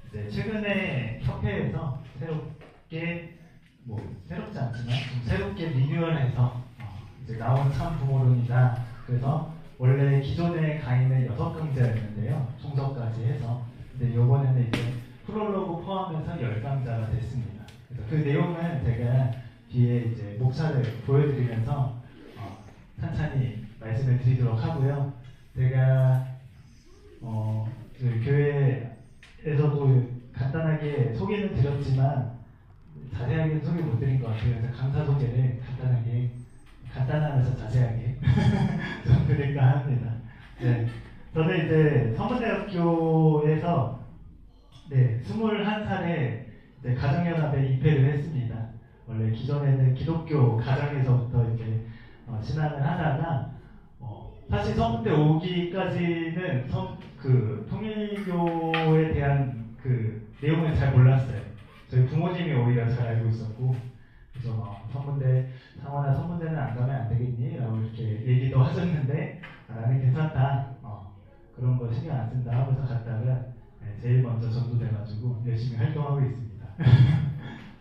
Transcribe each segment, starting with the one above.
이제 최근에 협회에서 새롭게 새롭지 않지만 좀 새롭게 리뉴얼해서 이제 나온 참 부모론이다. 그래서 원래 기존의 강의는 6강좌였는데요. 총서까지 해서. 근데 이번에는 이제 프롤로그 포함해서 10강좌가 됐습니다. 그래서 그 내용은 제가 뒤에 이제 목차를 보여드리면서 천천히 말씀을 드리도록 하고요. 제가 그 교회에서도 간단하게 소개는 드렸지만 자세하게 소개 못 드린 것 같아요. 그래서 강사 소개를 간단하면서 자세하게 좀 드릴까 합니다. 네, 저는 이제 서문대학교에서 21살에 가정연합에 입회를 했습니다. 원래 기존에는 기독교 가정에서부터 이제 신앙을 하다가 사실 서문대 오기까지는 그 통일교에 대한 그 내용을 잘 몰랐어요. 저희 부모님이 오히려 잘 알고 있었고, 그래서 서문대 상원아 서문대는 안 가면 안 되겠니? 라고 이렇게 얘기도 하셨는데 나는 괜찮다. 그런 거 신경 안 쓴다 하고서 갔다가 제일 먼저 전도돼가지고 열심히 활동하고 있습니다.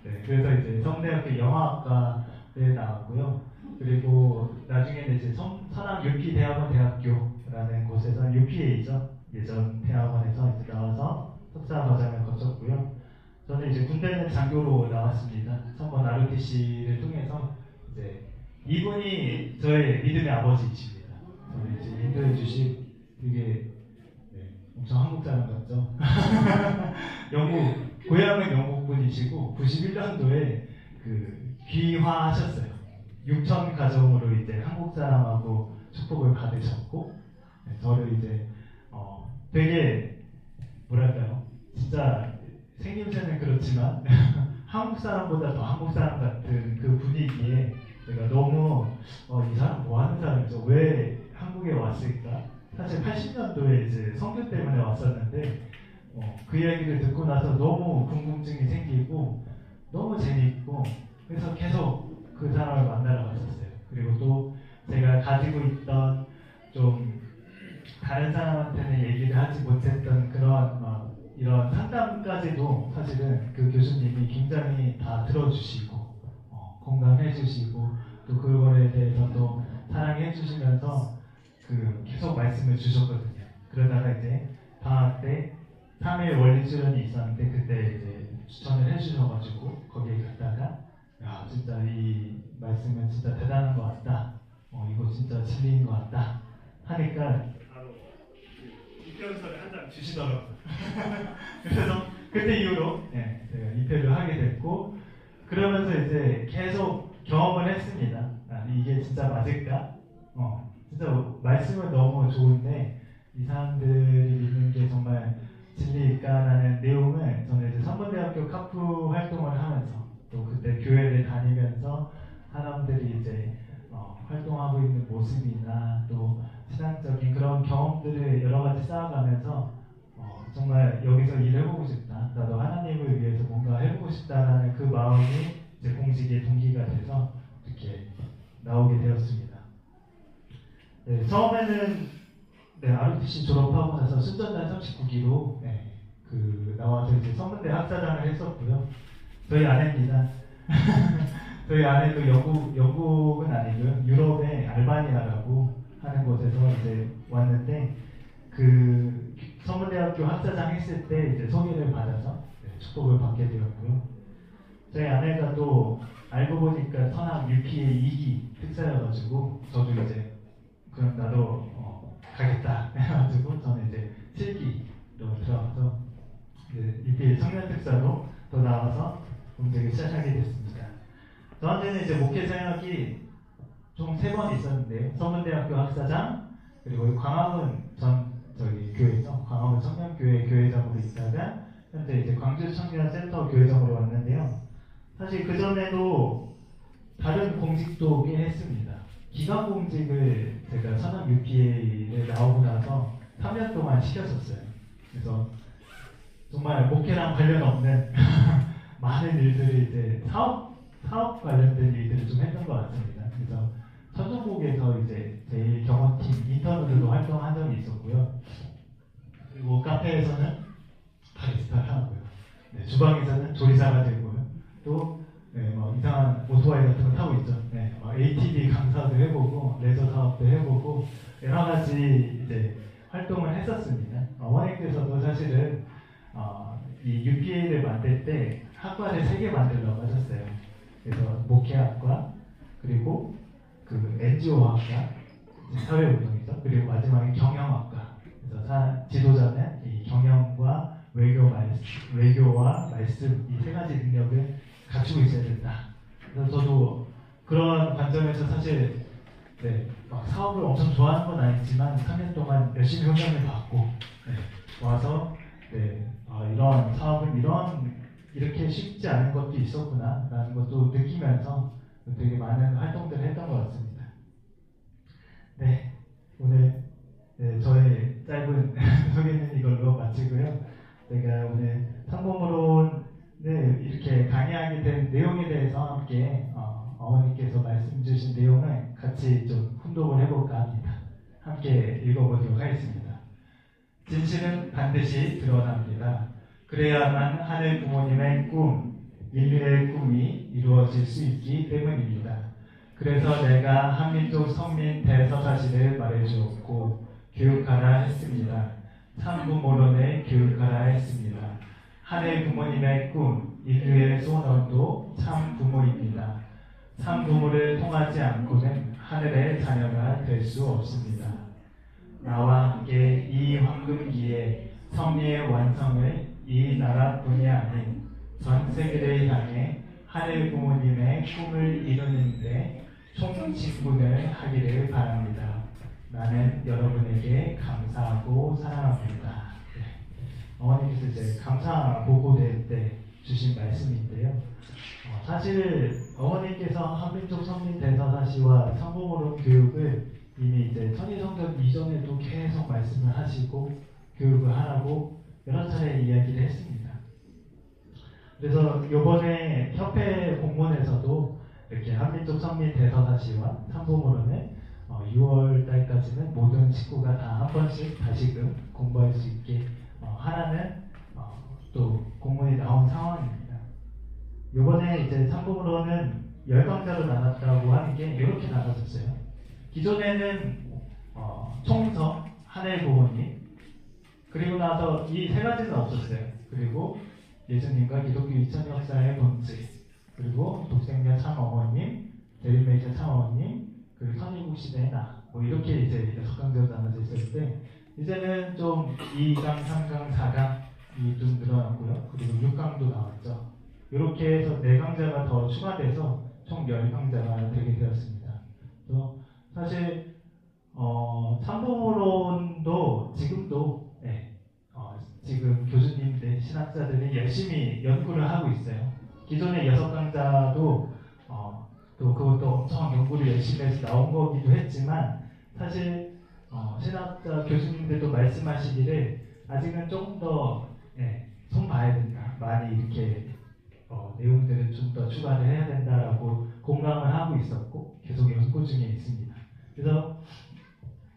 네, 그래서 이제 서문대학교 영화학과에 나왔고요. 그리고 나중에는 이제 서남 UP대학원 대학교라는 곳에서 UPA죠. 예전 대학원에서 이제 나와서 석사 과정을 거쳤고요. 저는 이제 군대는 장교로 나왔습니다. 3번 ROTC를 통해서 이제 이분이 저의 믿음의 아버지이십니다. 저를 이제 인도해 주신 되게 엄청 한국 사람 같죠? 고향은 영국 분이시고 91년도에 그 귀화하셨어요. 6천 가정으로 이제 한국 사람하고 축복을 받으셨고, 저를 이제 되게 뭐랄까요? 진짜 생김새는 그렇지만 한국 사람보다 더 한국 사람 같은 그 분위기에 제가 너무 이 사람 뭐 하는 사람이죠? 왜 한국에 왔을까? 사실 80년도에 이제 선교 때문에 왔었는데 그 이야기를 듣고 나서 너무 궁금증이 생기고 너무 재밌고 그래서 계속 그 사람을 만나러 갔었어요. 그리고 또 제가 가지고 있던 좀 다른 사람한테는 얘기를 하지 못했던 그런 이런 상담까지도 사실은 그 교수님이 굉장히 다 들어주시고 공감해 주시고 또 그거에 대해서 또 사랑해 주시면서 그 계속 말씀을 주셨거든요. 그러다가 이제 방학 때 3일 원리수련이 있었는데 그때 이제 추천을 해주셔가지고 거기에 갔다가 야 진짜 이 말씀은 진짜 대단한 것 같다. 이거 진짜 진리인 것 같다. 하니까 바로 입변서를 한 장 주시더라고요. 그래서 그때 이후로 제가 입회를 하게 됐고 그러면서 이제 계속 경험을 했습니다. 이게 진짜 맞을까? 진짜 말씀은 너무 좋은데 이 사람들이 믿는 게 정말 진리일까라는 내용을 저는 이제 서문대학교 카프 활동을 하면서 또 그때 교회를 다니면서 사람들이 이제 활동하고 있는 모습이나 또 신앙적인 그런 경험들을 여러 가지 쌓아가면서 정말 여기서 일해보고 싶다. 나도 하나님을 위해서 뭔가 해보고 싶다라는 그 마음이 이제 공직의 동기가 돼서 이렇게 나오게 되었습니다. 네, 처음에는 ROTC 졸업하고 나서 순전단 39기로 그 나와서 이제 서문대 학사장을 했었고요. 저희 아내입니다. 저희 아내도 영국은 아니고요. 유럽의 알바니아라고 하는 곳에서 이제 왔는데 그 서문대학교 학사장 했을 때 이제 소개를 받아서 축복을 받게 되었고요. 저희 아내가 또 알고 보니까 선악 UPA 2기 특사여가지고 저도 이제 그럼 나도 가겠다 해가지고 저는 이제 7기로 들어가서 UPA 청년 특사로 또 나와서 공직을 시작하게 됐습니다. 저한테는 이제 목회 생활이 총 3번 있었는데요. 서문대학교 학사장, 그리고 광화문 교회죠. 광화문 청년교회 교회장으로 있다가 현재 이제 광주 청년센터 교회장으로 왔는데요. 사실 그 전에도 다른 공직도 꽤 했습니다. 기관 공직을 제가 천안 UPA를 나오고 나서 3년 동안 시켰었어요. 그래서 정말 목회랑 관련 없는 많은 일들을 이제 사업 관련된 일들을 좀 했던 것 같습니다. 그래서 천정국에서 이제 제일 경험팀 인턴으로도 활동한 적이 있었고요. 그리고 카페에서는 바리스타를 하고요. 네, 주방에서는 조리사가 되고요. 또 네, 뭐 이상한 오토바이 같은 거 타고 있죠. 네, ATV 강사도 해보고 레저 사업도 해보고 여러 가지 이제 활동을 했었습니다. 어머니께서도 사실은 이 UPA를 만들 때 학과를 3개 만들려고 하셨어요. 그래서 목회학과, 그리고 그 NGO학과, 사회운동이죠. 그리고 마지막에 경영학과. 그래서 지도자는 이 경영과 외교와 말씀 이 3가지 능력을 갖추고 있어야 된다. 그래서 저도 그런 관점에서 사실 네, 막 사업을 엄청 좋아하는 건 아니지만 3년 동안 열심히 훈련을 받고 네, 와서 네, 이런 사업은 이렇게 쉽지 않은 것도 있었구나 라는 것도 느끼면서 되게 많은 활동들을 했던 것 같습니다. 네, 오늘 네, 저의 짧은 소개는 이걸로 마치고요. 제가 오늘 상봉으론을 이렇게 강의하게 된 내용에 대해서 함께 어머니께서 말씀 주신 내용을 같이 좀 훈독을 해볼까 합니다. 함께 읽어보도록 하겠습니다. 진실은 반드시 드러납니다. 그래야만 하늘 부모님의 꿈, 인류의 꿈이 이루어질 수 있기 때문입니다. 그래서 내가 한민족 성민 대서사시를 말해주었고 교육하라 했습니다. 참부모론을 교육하라 했습니다. 하늘 부모님의 꿈, 인류의 소원도 참 부모입니다. 참 부모를 통하지 않고는 하늘의 자녀가 될 수 없습니다. 나와 함께 이 황금기에 섭리의 완성을 이 나라뿐이 아닌 전 세계를 향해 하늘 부모님의 꿈을 이루는데 총진군을 하기를 바랍니다. 나는 여러분에게 감사하고 사랑합니다. 네. 어머니께서 이제 감사 보고될 때 주신 말씀인데요. 사실 어머니께서 한민족 선민 대서사시와 참부모론 교육을 이미 이제 천의성전 이전에도 계속 말씀을 하시고 교육을 하라고 여러 차례 이야기를 했습니다. 그래서 이번에 협회 공문에서도 이렇게 한민족 선민 대서사시와 참부모론을 6월 달까지는 모든 식구가 다 한 번씩 다시금 공부할 수 있게 하라는 또 공문이 나온 상황입니다. 이번에 이제 참부모론은 10강자로 나눴다고 하는 게 이렇게 나눠졌어요. 기존에는 총서, 하늘 부모님, 그리고 나서 이 3가지는 없었어요. 그리고 예수님과 기독교 2000 역사의 본질, 그리고 독생자 참어머님, 데릴메이저 참어머님, 그리고 선일국 시대의 나, 뭐 이렇게 이제 6강자로 나눠져 있을 때 이제는 좀 2강, 3강, 4강이 좀 늘어났고요. 그리고 6강도 나왔죠. 이렇게 해서 4강자가 더 추가돼서 총 10강자가 되게 되었습니다. 그래서 사실 참부모론도 지금도 지금 교수님들, 신학자들이 열심히 연구를 하고 있어요. 기존의 6강자도 또 그것도 엄청 연구를 열심히 해서 나온 거기도 했지만 사실 신학자 교수님들도 말씀하시기를 아직은 조금 더 손 봐야 된다. 많이 이렇게 내용들을 좀 더 추가를 해야 된다라고 공감을 하고 있었고 계속 연구 중에 있습니다. 그래서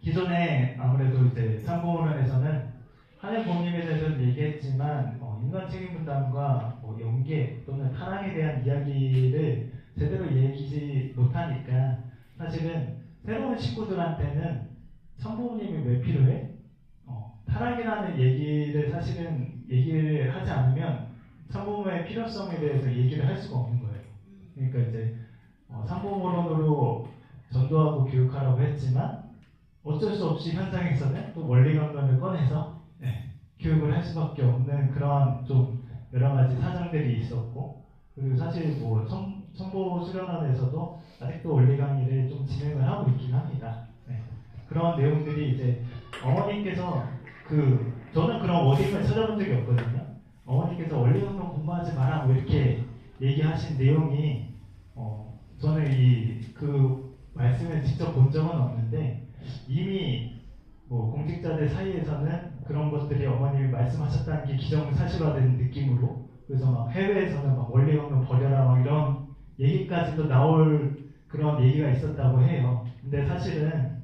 기존에 아무래도 이제 참부모론에서는 하늘 부모님에 대해서는 얘기했지만 인간 책임 분담과 연계 또는 타락에 대한 이야기를 제대로 얘기지 못하니까 사실은 새로운 식구들한테는 참부모님이 왜 필요해? 타락이라는 얘기를 사실은 얘기를 하지 않으면 참부모의 필요성에 대해서 얘기를 할 수가 없는 거예요. 그러니까 이제 참부모론으로 전도하고 교육하라고 했지만 어쩔 수 없이 현장에서는 또 원리강론을 꺼내서 교육을 할 수밖에 없는 그런 좀 여러 가지 사정들이 있었고, 그리고 사실 뭐 선보 수련원에서도 아직도 원리 강의를 좀 진행을 하고 있긴 합니다. 그런 내용들이 이제 어머니께서 저는 그런 워딩을 찾아본 적이 없거든요. 어머니께서 원리 강론 공부하지 마라 뭐 이렇게 얘기하신 내용이 저는 그 말씀을 직접 본 적은 없는데 이미 뭐 공직자들 사이에서는 그런 것들이 어머님이 말씀하셨다는 게 기정사실화된 느낌으로, 그래서 막 해외에서는 막 원리 강론 버려라 막 이런 얘기까지도 나올 그런 얘기가 있었다고 해요. 근데 사실은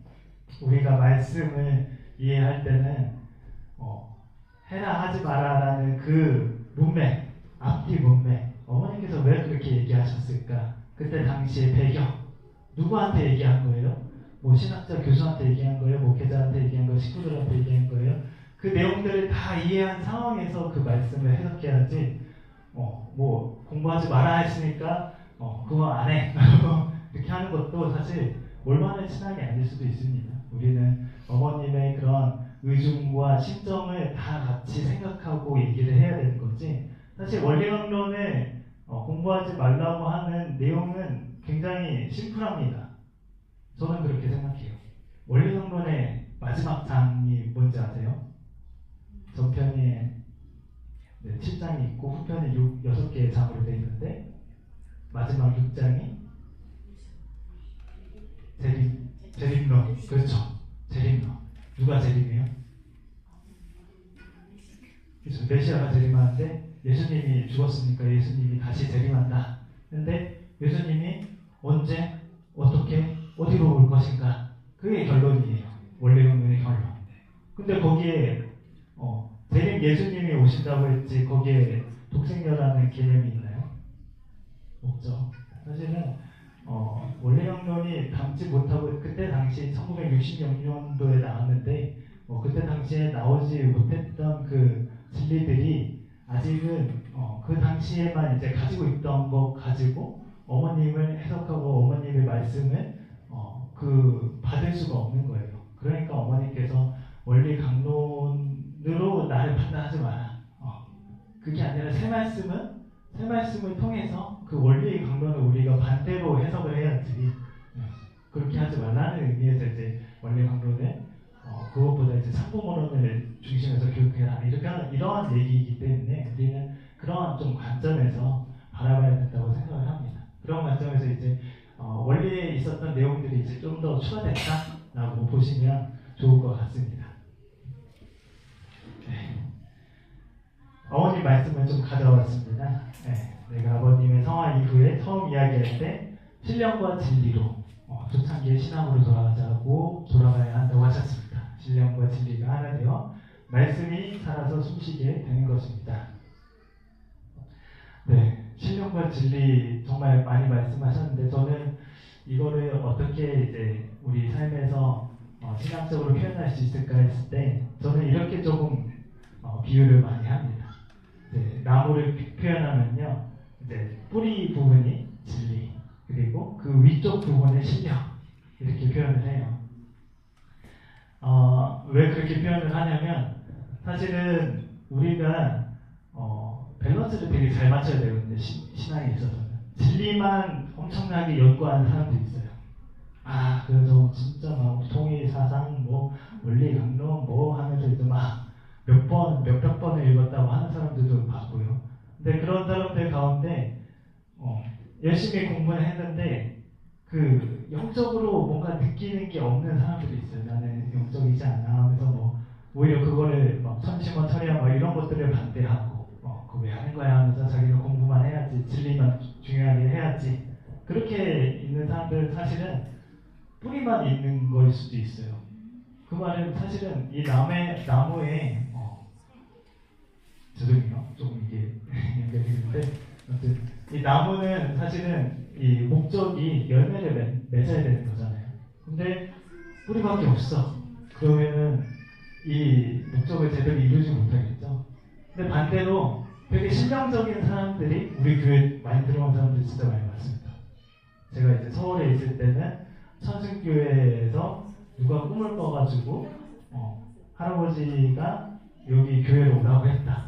우리가 말씀을 이해할 때는 해라 하지 마라라는 그 문맥, 앞뒤 문맥, 어머니께서 왜 그렇게 얘기하셨을까? 그때 당시의 배경, 누구한테 얘기한 거예요? 뭐 신학자 교수한테 얘기한 거예요? 목회자한테 얘기한 거예요? 식구들한테 얘기한 거예요? 그 내용들을 다 이해한 상황에서 그 말씀을 해석해야지 뭐 공부하지 말아 했으니까 그거 안 해. 이렇게 하는 것도 사실 올바른 신앙이 아닐 수도 있습니다. 우리는 어머님의 그런 의중과 심정을 다 같이 생각하고 얘기를 해야 되는 거지. 사실 원리강론을 공부하지 말라고 하는 내용은 굉장히 심플합니다. 저는 그렇게 생각해요. 원리강론의 마지막 장이 뭔지 아세요? 전편에 7장이 있고 후편에 6개의 장으로 되어 있는데 마지막 6장이 재림론. 그렇죠. 재림론. 누가 재림이에요? 그렇죠. 메시아가 재림하는데 예수님이 죽었으니까 예수님이 다시 재림한다. 근데 예수님이 언제, 어떻게, 어디로 올 것인가? 그게 결론이에요. 원리강론의 결론. 근데 거기에 재림 예수님이 오신다고 했지 거기에 독생녀라는 개념이 있나요? 없죠. 사실은 원리강론이 담지 못하고 그때 당시 1966년도에 나왔는데 그때 당시에 나오지 못했던 그 진리들이 아직은 그 당시에만 이제 가지고 있던 것 가지고 어머님을 해석하고 어머님의 말씀을 받을 수가 없는 거예요. 그러니까 어머니께서 원리강론으로 나를 판단하지 마라. 그게 아니라 새 말씀을 통해서 그 원리의 강론을 우리가 반대로 해석을 해야지. 그렇게 하지 말라는 의미에서 이제 원리 강론을 그것보다 이제 참고문헌을 중심해서 교육해라. 이러한 얘기이기 때문에 우리는 그러한 좀 관점에서 바라봐야 된다고 생각을 합니다. 그런 관점에서 이제 원리에 있었던 내용들이 이제 좀 더 추가됐다라고 보시면 좋을 것 같습니다. 네. 어머님 말씀을 좀 가져왔습니다. 네. 내가 아버님의 성화 이후에 처음 이야기할 때 신령과 진리로 초창기의 신앙으로 돌아가야 한다고 하셨습니다. 신령과 진리가 하나 되어 말씀이 살아서 숨쉬게 되는 것입니다. 네, 신령과 진리 정말 많이 말씀하셨는데 저는 이거를 어떻게 이제 우리 삶에서 신앙적으로 표현할 수 있을까 했을 때 저는 이렇게 조금 비유를 많이 합니다. 네, 나무를 표현하면요, 이제 뿌리 부분이 진리, 그리고 그 위쪽 부분의 신령 이렇게 표현을 해요. 왜 그렇게 표현을 하냐면 사실은 우리가 밸런스를 되게 잘 맞춰야 되거든요. 신앙에 있어서는 진리만 엄청나게 연구하는 사람들이 있어요. 그래서 진짜 막 통일 사상, 뭐 원리 강론 뭐 하면서 이제 막 몇백 번을 읽었다고 하는 사람들도 봤고요. 근데 그런 사람들 가운데 열심히 공부를 했는데 그 영적으로 뭔가 느끼는 게 없는 사람들이 있어요. 나는 영적이지 않아 하면서 뭐 오히려 그거를 막 천시만 철야 막 이런 것들을 반대하고 그거 왜 하는 거야 하면서 자기는 공부만 해야지, 진리만 중요하게 해야지, 그렇게 있는 사람들은 사실은 뿌리만 있는 거일 수도 있어요. 그 말은 사실은 이 나무에 죄송해요. 조금 이게 연결되는데 아무튼 이 나무는 사실은 이 목적이 열매를 맺어야 되는 거잖아요. 근데 뿌리밖에 없어. 그러면은 이 목적을 제대로 이루지 못하겠죠. 근데 반대로 되게 신령적인 사람들이 우리 교회에 많이 들어온 사람들이 진짜 많이 많습니다. 제가 이제 서울에 있을 때는 천승교회에서 누가 꿈을 꿔가지고 할아버지가 여기 교회로 오라고 했다.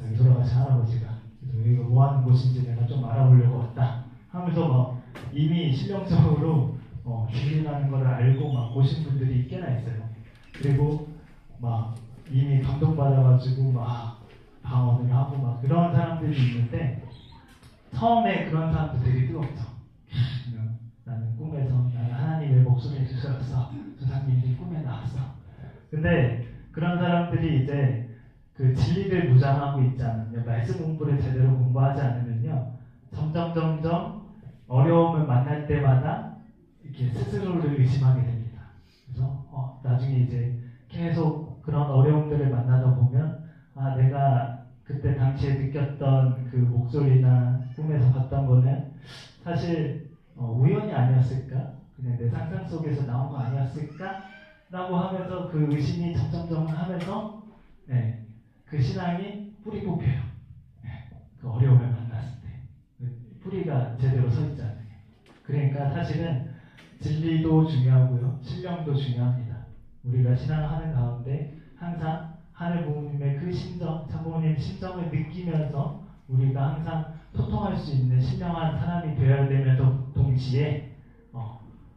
저기 돌아가신 할아버지가 여기가 뭐 하는 곳인지 내가 좀 알아보려고 왔다 하면서 막 이미 신령적으로 진리라는 걸 알고 막 오신 분들이 꽤나 있어요. 그리고 막 이미 감동받아가지고 막 방언을 하고 막 그런 사람들이 있는데 처음에 그런 사람도 되게 뜨겁죠. 나는 꿈에서 나는 하나님의 목소리를 들었어. 조상님이 꿈에 나왔어. 근데 그런 사람들이 이제 그 진리를 무장하고 있지 않으면, 말씀 공부를 제대로 공부하지 않으면요, 점점 어려움을 만날 때마다 이렇게 스스로를 의심하게 됩니다. 그래서 나중에 이제 계속 그런 어려움들을 만나다 보면 내가 그때 당시에 느꼈던 그 목소리나 꿈에서 봤던 거는 사실 우연이 아니었을까? 그냥 내 상상 속에서 나온 거 아니었을까? 라고 하면서 그 의심이 점점점 하면서 네, 그 신앙이 뿌리 뽑혀요. 네, 그 어려움을 만났을 때 뿌리가 제대로 서 있지 않아요. 그러니까 사실은 진리도 중요하고요, 신령도 중요합니다. 우리가 신앙하는 가운데 항상 하늘 부모님의 그 심정, 참부모님 심정을 느끼면서 우리가 항상 소통할 수 있는 신령한 사람이 되어야 되면서 동시에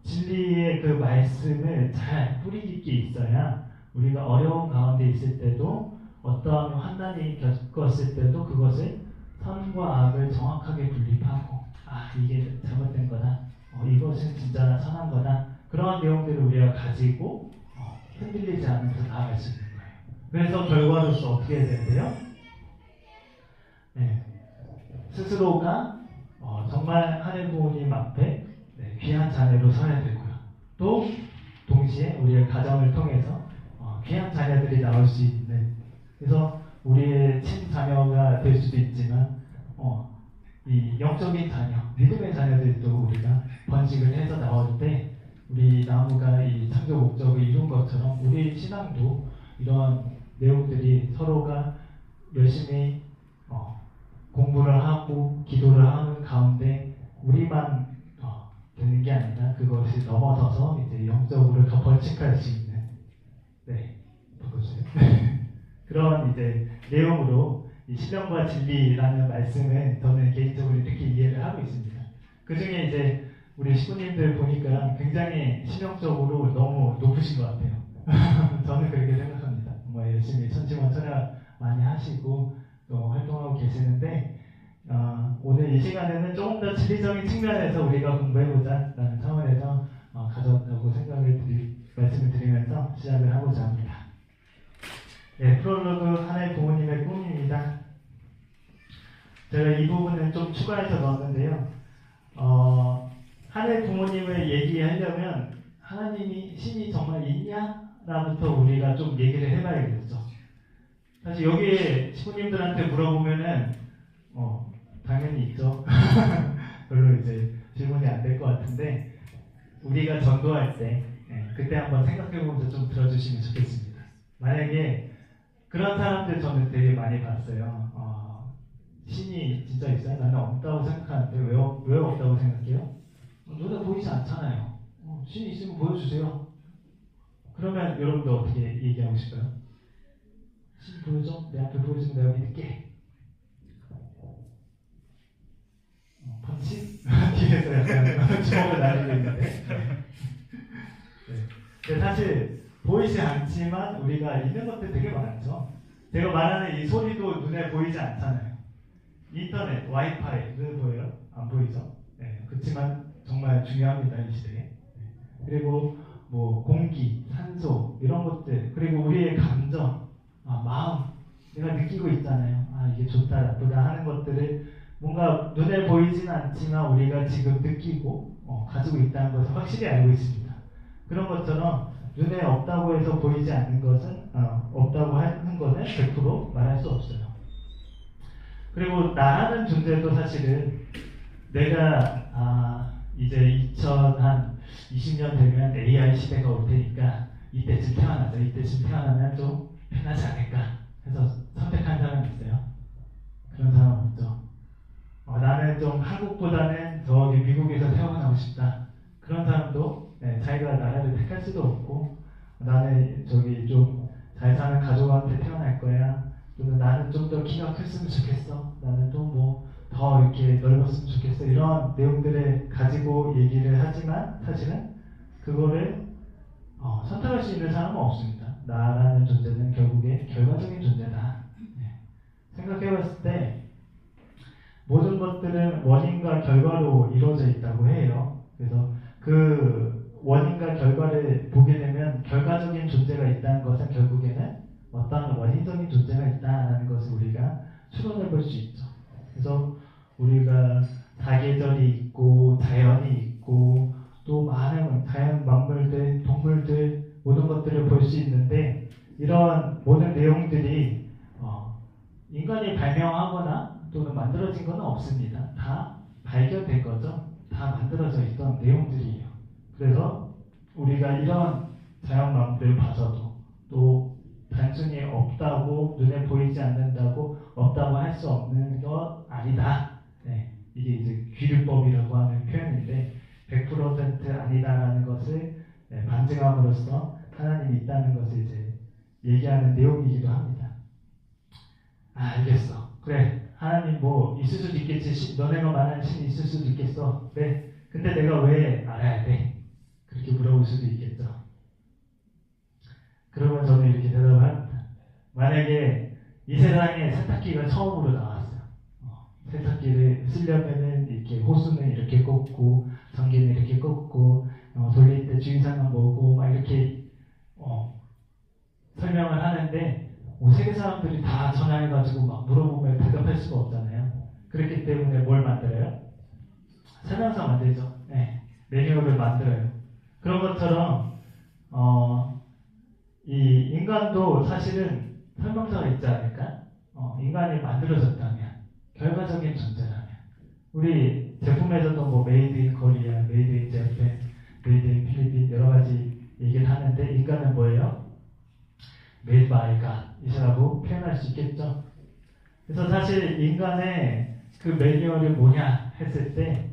진리의 그 말씀을 잘 뿌리 깊게 있어야 우리가 어려운 가운데 있을 때도 어떠한 환난이 겪었을 때도 그것을 선과 악을 정확하게 분립하고 이게 잘못된 거다, 이것은 진짜나 선한 거다, 그런 내용들을 우리가 가지고 흔들리지 않으면서 나아갈 수 있는 거예요. 그래서 결과로서 어떻게 해야 되는데요? 네, 스스로가 정말 하늘 부모님 앞에 귀한 자녀로 서야 되고요. 또 동시에 우리의 가정을 통해서 귀한 자녀들이 나올 수 있는, 그래서 우리의 친자녀가 될 수도 있지만 이 영적인 자녀, 믿음의 자녀들도 우리가 번식을 해서 나올 때 우리 나무가 이 창조 목적을 이룬 것처럼 우리 신앙도 이런 내용들이 서로가 열심히 공부를 하고 기도를 하는 가운데 우리만 되는 게 아니라 그것이 넘어서서 이제 영적으로 더 번식할 수 있는 그런 이제 내용으로 이 신령과 진리라는 말씀을 저는 개인적으로 이렇게 이해를 하고 있습니다. 그 중에 이제 우리 식구님들 보니까 굉장히 신령적으로 너무 높으신 것 같아요. 저는 그렇게 생각합니다. 정말 열심히 천지만천하 많이 하시고 또 활동하고 계시는데 오늘 이 시간에는 조금 더 진리적인 측면에서 우리가 공부해보자 라는 차원에서 가졌다고 말씀을 드리면서 시작을 하고자 합니다. 네, 프롤로그 하나의 부모님의 꿈입니다. 제가 이 부분은 좀 추가해서 넣었는데요. 하나의 부모님을 얘기하려면 하나님이 신이 정말 있냐? 라부터 우리가 좀 얘기를 해봐야겠죠. 사실 여기에 식구님들한테 물어보면은 당연히 있죠. 별로 이제 질문이 안 될 것 같은데 우리가 전도할 때 그때 한번 생각해보면서 좀 들어주시면 좋겠습니다. 만약에 그런 사람들 저는 되게 많이 봤어요. 신이 진짜 있어요? 나는 없다고 생각하는데 왜 없다고 생각해요? 눈에 보이지 않잖아요. 신이 있으면 보여주세요. 그러면 여러분들 어떻게 얘기하고 싶어요? 신 보여줘? 내 앞에 보여주면 내가 믿을게. 펀치? 뒤에서 약간 주먹을 날리고 있는데. 네. 사실 보이지 않지만 우리가 있는 것들 되게 많죠. 제가 말하는 이 소리도 눈에 보이지 않잖아요. 인터넷, 와이파이 눈에 보여요? 안 보이죠? 네. 그렇지만 정말 중요합니다, 이 시대에. 네. 그리고 뭐 공기, 산소 이런 것들, 그리고 우리의 감정, 마음, 내가 느끼고 있잖아요. 이게 좋다 나쁘다 하는 것들을 뭔가 눈에 보이진 않지만 우리가 지금 느끼고 가지고 있다는 것을 확실히 알고 있습니다. 그런 것처럼 눈에 없다고 해서 보이지 않는 것은 없다고 하는 것은 100% 말할 수 없어요. 그리고 나라는 존재도 사실은 내가 이제 2020년 되면 AI 시대가 올 테니까 이때쯤 태어나자. 이때쯤 태어나면 좀 편하지 않을까 해서 선택한 사람이 있어요. 그런 사람 없죠. 나는 좀 한국보다는 저기 미국에서 태어나고 싶다. 그런 사람도 자기가 나라를 택할 수도 없고 나는 저기 좀 잘 사는 가족한테 태어날 거야. 또는 나는 좀 더 키가 컸으면 좋겠어. 나는 또 뭐 더 이렇게 넓었으면 좋겠어. 이런 내용들을 가지고 얘기를 하지만 사실은 그거를 선택할 수 있는 사람은 없습니다. 나라는 존재는 결국에 결과적인 존재다. 생각해봤을 때 모든 것들은 원인과 결과로 이루어져 있다고 해요. 그래서 그 원인과 결과를 보게 되면 결과적인 존재가 있다는 것은 결국에는 어떤 원인적인 존재가 있다는 것을 우리가 추론해 볼 수 있죠. 그래서 우리가 사계절이 있고 자연이 있고 또 많은 자연 만물들, 동물들 모든 것들을 볼 수 있는데 이런 모든 내용들이 인간이 발명하거나 또는 만들어진 건 없습니다. 다 발견된 거죠. 다 만들어져 있던 내용들이에요. 그래서 우리가 이런 자연만물을 봐서도 또 단순히 없다고, 눈에 보이지 않는다고 없다고 할 수 없는 것 아니다. 네, 이게 이제 귀류법이라고 하는 표현인데 100% 아니다라는 것을 반증함으로써 하나님이 있다는 것을 이제 얘기하는 내용이기도 합니다. 알겠어. 그래, 하나님 뭐 있을 수도 있겠지. 너네가 말하는 신이 있을 수도 있겠어. 그래, 근데 내가 왜 알아야 돼? 그렇게 물어볼 수도 있겠죠. 그러면 저는 이렇게 대답을 합니다. 만약에 이 세상에 세탁기가 처음으로 나왔어요. 세탁기를 쓰려면은 이렇게 호수는 이렇게 꽂고 전기는 이렇게 꽂고 돌릴 때 주의사항 뭐고 막 이렇게 설명을 하는데 세계 사람들이 다 전화해가지고 막 물어보면 대답할 수가 없잖아요. 그렇기 때문에 뭘 만들어요? 설명서 만들죠. 네, 매뉴얼을 만들어요. 그런 것처럼 이 인간도 사실은 설명서가 있지 않을까? 인간이 만들어졌다면, 결과적인 존재라면, 우리 제품에서도 뭐 메이드 인 코리아, 메이드 인 재팬, 메이드 인 필리핀 여러 가지 얘기를 하는데 인간은 뭐예요? made by God이라고 표현할 수 있겠죠. 그래서 사실 인간의 그 매뉴얼이 뭐냐 했을 때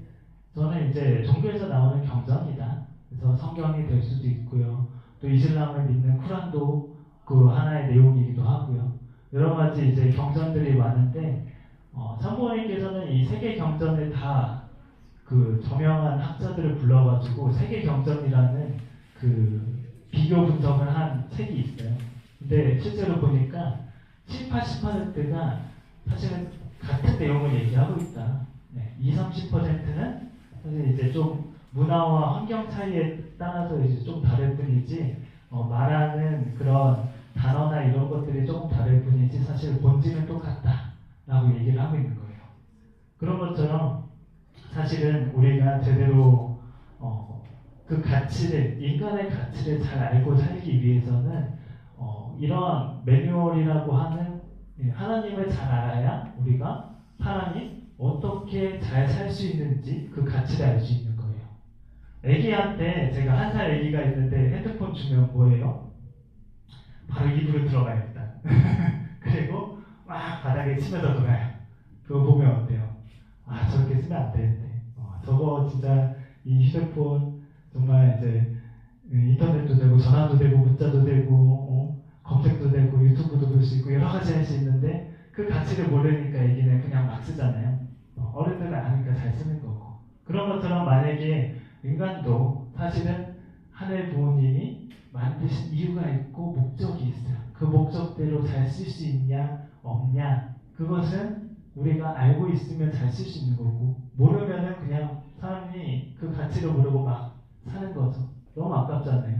저는 이제 종교에서 나오는 경전이다. 그래서 성경이 될 수도 있고요. 또 이슬람을 믿는 쿠란도 그 하나의 내용이기도 하고요. 여러 가지 이제 경전들이 많은데 참부모님께서는 이 세계 경전을 다 그 저명한 학자들을 불러가지고 세계 경전이라는 그 비교 분석을 한 책이 있어요. 근데 실제로 보니까 70~80%가 사실은 같은 내용을 얘기하고 있다. 네, 20~30%는 사실 이제 좀 문화와 환경 차이에 따라서 이제 좀 다를 뿐이지 말하는 그런 단어나 이런 것들이 조금 다를 뿐이지 사실 본질은 똑같다라고 얘기를 하고 있는 거예요. 그런 것처럼 사실은 우리가 제대로 그 가치를, 인간의 가치를 잘 알고 살기 위해서는 이런 매뉴얼이라고 하는 하나님을 잘 알아야 우리가 하나님 어떻게 잘 살 수 있는지 그 가치를 알 수 있는 거예요. 애기한테 제가 1살 애기가 있는데 핸드폰 주면 뭐예요? 바로 입으로 들어가요 일단. 그리고 막 바닥에 치면서 돌아요. 그거 보면 어때요? 아 저렇게 쓰면 안 되는데 저거 진짜 이 휴대폰 정말 이제 인터넷도 되고 전화도 되고 문자도 되고 검색도 되고 유튜브도 볼 수 있고 여러 가지 할 수 있는데 그 가치를 모르니까 애기는 그냥 막 쓰잖아요. 어른들은 아니까 잘 쓰는 거고. 그런 것처럼 만약에 인간도 사실은 하늘 부모님이 만드신 이유가 있고 목적이 있어요. 그 목적대로 잘 쓸 수 있냐 없냐 그것은 우리가 알고 있으면 잘 쓸 수 있는 거고 모르면은 그냥 사람이 그 가치를 모르고 막 사는 거죠. 너무 아깝잖아요.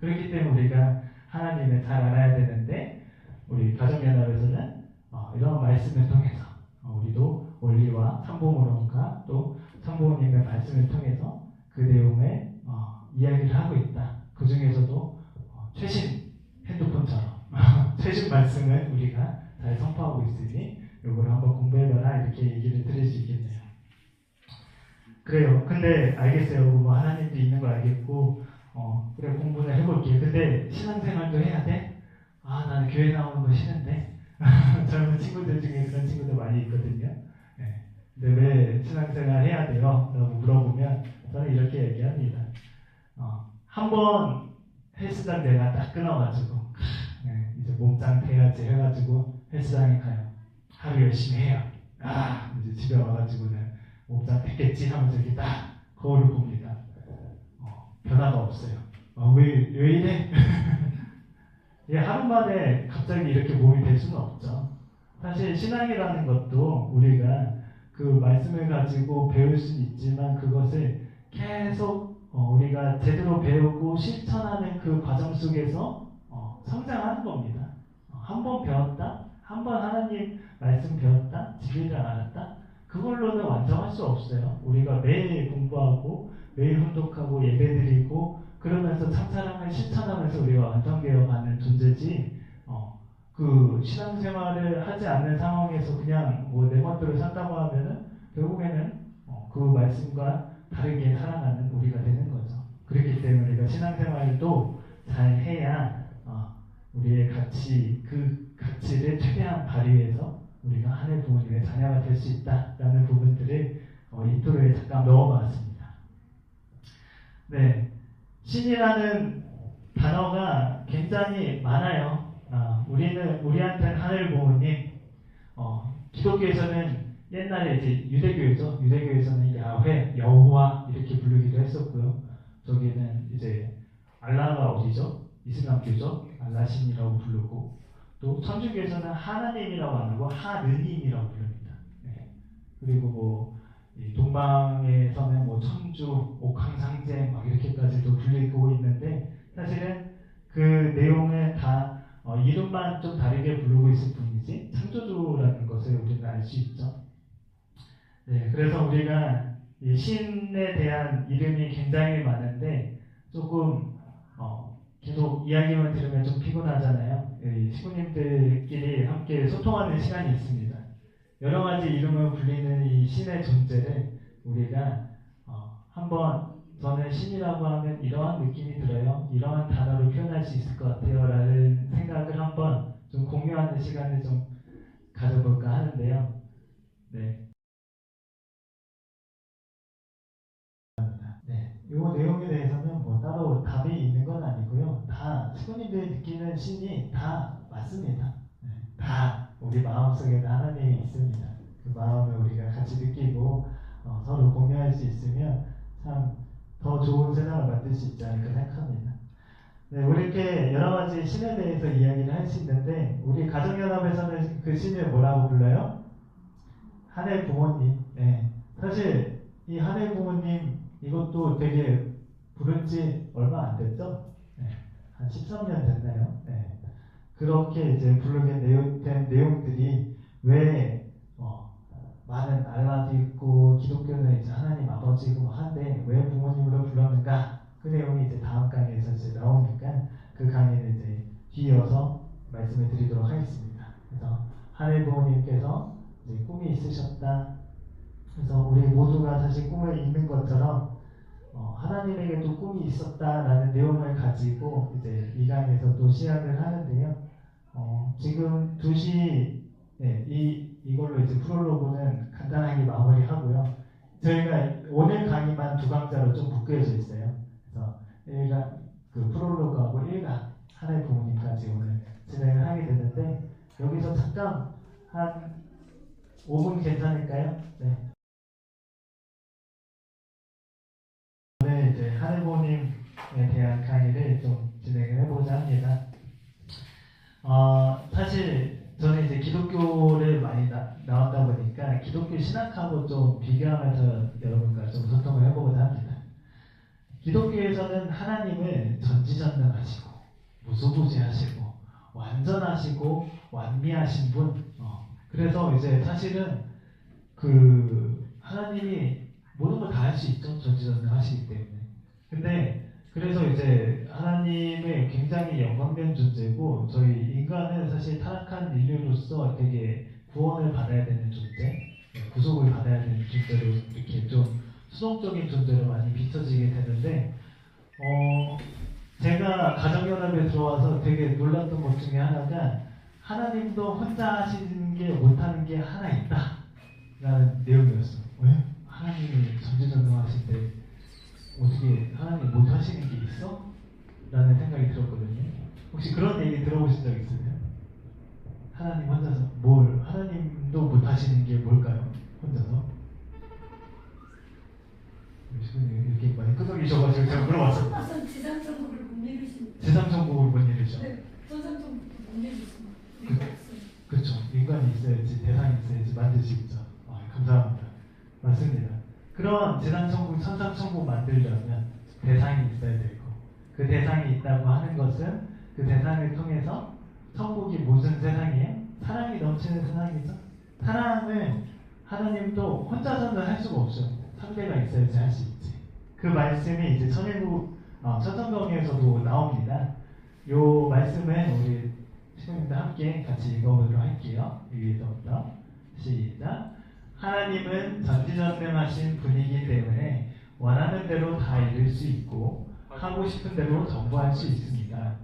그렇기 때문에 우리가 하나님을 잘 알아야 되는데 우리 가정연합에서는 이런 말씀을 통해서 우리도 원리와 참부모론과 또 참부모님의 말씀을 통해서 그 내용을 이야기를 하고 있다. 그 중에서도 최신 핸드폰처럼 최신 말씀을 우리가 잘 선포하고 있으니 이걸 한번 공부해봐라 이렇게 얘기를 드릴 수 있겠네요. 그래요. 근데 알겠어요. 뭐 하나님도 있는 거 알겠고 그래 공부는 해볼게. 근데 신앙생활도 해야 돼? 아 나는 교회 나오는 거 싫은데 젊은 친구들 중에 그런 친구들 많이 있거든요. 네. 근데 왜 신앙생활 해야 돼요? 라고 물어보면 저는 이렇게 얘기합니다. 한번 헬스장 내가 딱 끊어가지고 이제 몸짱 돼야지 해가지고 헬스장에 가요. 하루 열심히 해요. 이제 집에 와가지고는 몸짱 됐겠지 하면서 이렇게 딱 거울을 봅니다. 변화가 없어요. 왜 이래? 하루 만에 갑자기 이렇게 몸이 될 수는 없죠. 사실 신앙이라는 것도 우리가 그 말씀을 가지고 배울 수는 있지만 그것을 계속 우리가 제대로 배우고 실천하는 그 과정 속에서 성장하는 겁니다. 한 번 배웠다, 한 번 하나님 말씀 배웠다, 진리를 알았다, 그걸로는 완성할 수 없어요. 우리가 매일 공부하고 매일 훈독하고 예배드리고 그러면서 참사랑을 실천하면서 우리가 완성되어가는 존재지 그 그 신앙생활을 하지 않는 상황에서 그냥 뭐 내 멋대로 산다고 하면은 결국에는 그 말씀과 다르게 살아가는 우리가 되는 거죠. 그렇기 때문에 우리가 신앙생활도 잘 해야 우리의 그 가치를 최대한 발휘해서 우리가 하늘 부모님의 자녀가 될 수 있다라는 부분들을 이 토로에 잠깐 넣어봤습니다. 네, 신이라는 단어가 굉장히 많아요. 우리한테는 하늘 부모님, 기독교에서는 옛날에 이제 유대교에서 유대교에서는 야훼, 여호와 이렇게 부르기도 했었고요. 저기는 이제 알라가 어디죠? 이슬람교죠. 알라신이라고 부르고 또 천주교에서는 하나님이라고 안 하고 하느님이라고 부릅니다. 네. 그리고 뭐 동방에서는 뭐 천주, 옥황상제 막 이렇게까지도 불리고 있는데 사실은 그 내용은 다 이름만 좀 다르게 부르고 있을 뿐이지 창조주라는 것을 우리는 알 수 있죠. 네, 그래서 우리가 이 신에 대한 이름이 굉장히 많은데 조금 계속 이야기만 들으면 좀 피곤하잖아요. 시구님들끼리 함께 소통하는 시간이 있습니다. 여러 가지 이름을 불리는 이 신의 존재를 우리가 한번 저는 신이라고 하면 이러한 느낌이 들어요. 이러한 단어로 표현할 수 있을 것 같아요. 라는 생각을 한번 좀 공유하는 시간을 좀 가져볼까 하는데요. 네. 네. 이 내용에 대해서는 뭐 따로 답이 있는 건 아니고요. 다 시구님들이 느끼는 신이 다 맞습니다. 네. 다 우리 마음속에는 하나님이 있습니다. 그 마음을 우리가 같이 느끼고 서로 공유할 수 있으면 참 더 좋은 세상을 만들 수 있지 않을까 생각합니다. 네, 우리 이렇게 여러 가지 신에 대해서 이야기를 할 수 있는데 우리 가정연합에서는 그 신을 뭐라고 불러요? 하늘 부모님. 네. 사실 이 하늘 부모님 이것도 되게 부른 지 얼마 안 됐죠? 네. 한 13년 됐나요? 네. 그렇게 이제 부르게 된 내용들이 왜 많은 알라도 있고 기독교는 이제 하나님 아버지고 한데 왜 부모님으로 불렀는가? 그 내용이 이제 다음 강의에서 이제 나오니까 그 강의를 이제 뒤이어서 말씀을 드리도록 하겠습니다. 그래서 하늘 부모님께서 이제 꿈이 있으셨다. 그래서 우리 모두가 사실 꿈을 읽는 것처럼 하나님에게도 꿈이 있었다라는 내용을 가지고 이제 이 강의에서 또 시작을 하는데요. 지금 2시 이걸로 이제 프롤로그는 간단하게 마무리하고요. 저희가 오늘 강의만 2강자로 좀 묶여져 있어요. 그래서 1강 그 프롤로그하고 1강 하나의 부모님까지 오늘 진행을 하게 되는데 여기서 잠깐 한 5분 괜찮을까요? 네. 오늘 이제 하나의 부모님에 대한 강의를 좀 진행을 해보자 합니다. 사실 저는 이제 기독교를 많이 나왔다 보니까 기독교 신학하고 좀 비교하면서 여러분과 좀 소통을 해보고자 합니다. 기독교에서는 하나님을 전지전능하시고 무소부지하시고 완전하시고 완미하신 분. 그래서 이제 사실은 그 하나님이 모든 걸 다 할 수 있죠. 전지전능하시기 때문에. 근데 그래서 이제 하나님의 굉장히 영광된 존재고 저희 인간은 사실 타락한 인류로서 되게 구원을 받아야 되는 존재, 구속을 받아야 되는 존재로 이렇게 좀 수동적인 존재로 많이 비춰지게 되는데 제가 가정연합에 들어와서 되게 놀랐던 것 중에 하나가 하나님도 혼자 하시는 게 못하는 게 하나 있다 라는 내용이었어요. 왜? 하나님이 전지전능하실 때 어떻게 하나님 못하시는 게 있어? 라는 생각이 들었거든요. 혹시 그런 얘기 들어보신 적 있으세요? 하나님 혼자서 하나님도 못하시는 게 뭘까요? 혼자서? 이렇게 많이 끄덕이셔가지고 제가 물어봤어요. 우선 지상천국을 못 이루신. 지상천국을 못 이루죠. 네, 천상천국도 못 이루신. 그렇죠. 인간이 있어야지, 대상이 있어야지 만들 수 있죠. 감사합니다. 맞습니다. 그런 지상천국, 천상천국 만들려면 대상이 있어야 되고 그 대상이 있다고 하는 것은 그 대상을 통해서 천국이 무슨 세상이에요? 사랑이 넘치는 세상이죠. 사랑을 하나님도 혼자서는 할 수가 없어요. 상대가 있어야지 할 수 있지. 그 말씀이 이제 천성경에서도 나옵니다. 요 말씀은 우리 친구님들 함께 같이 읽어보도록 할게요. 여기서부터 시작. 하나님은 전지전능하신 분이기 때문에 원하는 대로 다 이룰 수 있고 하고 싶은 대로 전부할 수 있습니다.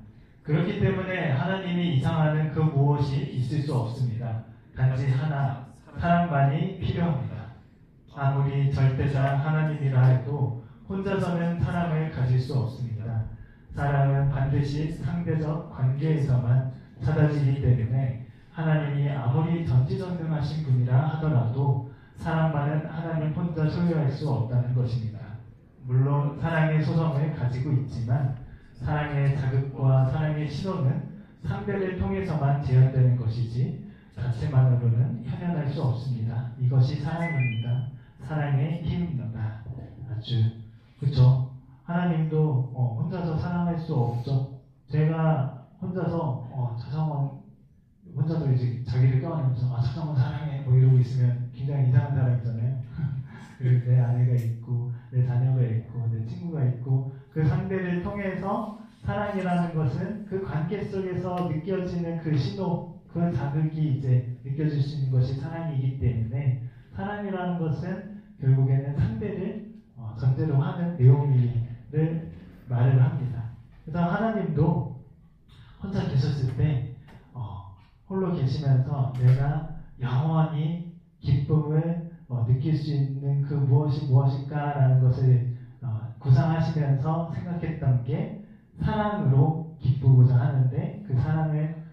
그렇기 때문에 하나님이 이상하는 그 무엇이 있을 수 없습니다. 단지 하나, 사랑만이 필요합니다. 아무리 절대자 하나님이라 해도 혼자서는 사랑을 가질 수 없습니다. 사랑은 반드시 상대적 관계에서만 찾아지기 때문에 하나님이 아무리 전지전능하신 분이라 하더라도 사랑만은 하나님 혼자 소유할 수 없다는 것입니다. 물론 사랑의 소성을 가지고 있지만 사랑의 자극과 사랑의 신호는 상대를 통해서만 재현되는 것이지 자체만으로는 현현할 수 없습니다. 이것이 사랑입니다. 사랑의 힘입니다. 아주 그렇죠. 하나님도 혼자서 사랑할 수 없죠. 제가 혼자서 차정원 혼자서 이제 자기를 껴안으면서 차정원 사랑해 뭐 이러고 있으면 굉장히 이상한 사람이잖아요. 그리고 내 아내가 있고 내 자녀가 있고 내 친구가 있고 그 상대를 통해서 사랑이라는 것은 그 관계 속에서 느껴지는 그 신호, 그 자극이 이제 느껴질 수 있는 것이 사랑이기 때문에 사랑이라는 것은 결국에는 상대를 전제로 하는 내용이를 말을 합니다. 그래서 하나님도 혼자 계셨을 때 홀로 계시면서 내가 영원히 기쁨을 느낄 수 있는 그 무엇이 무엇일까라는 것을 구상하시면서 생각했던 게 사랑으로 기쁘고자 하는데 그 사랑을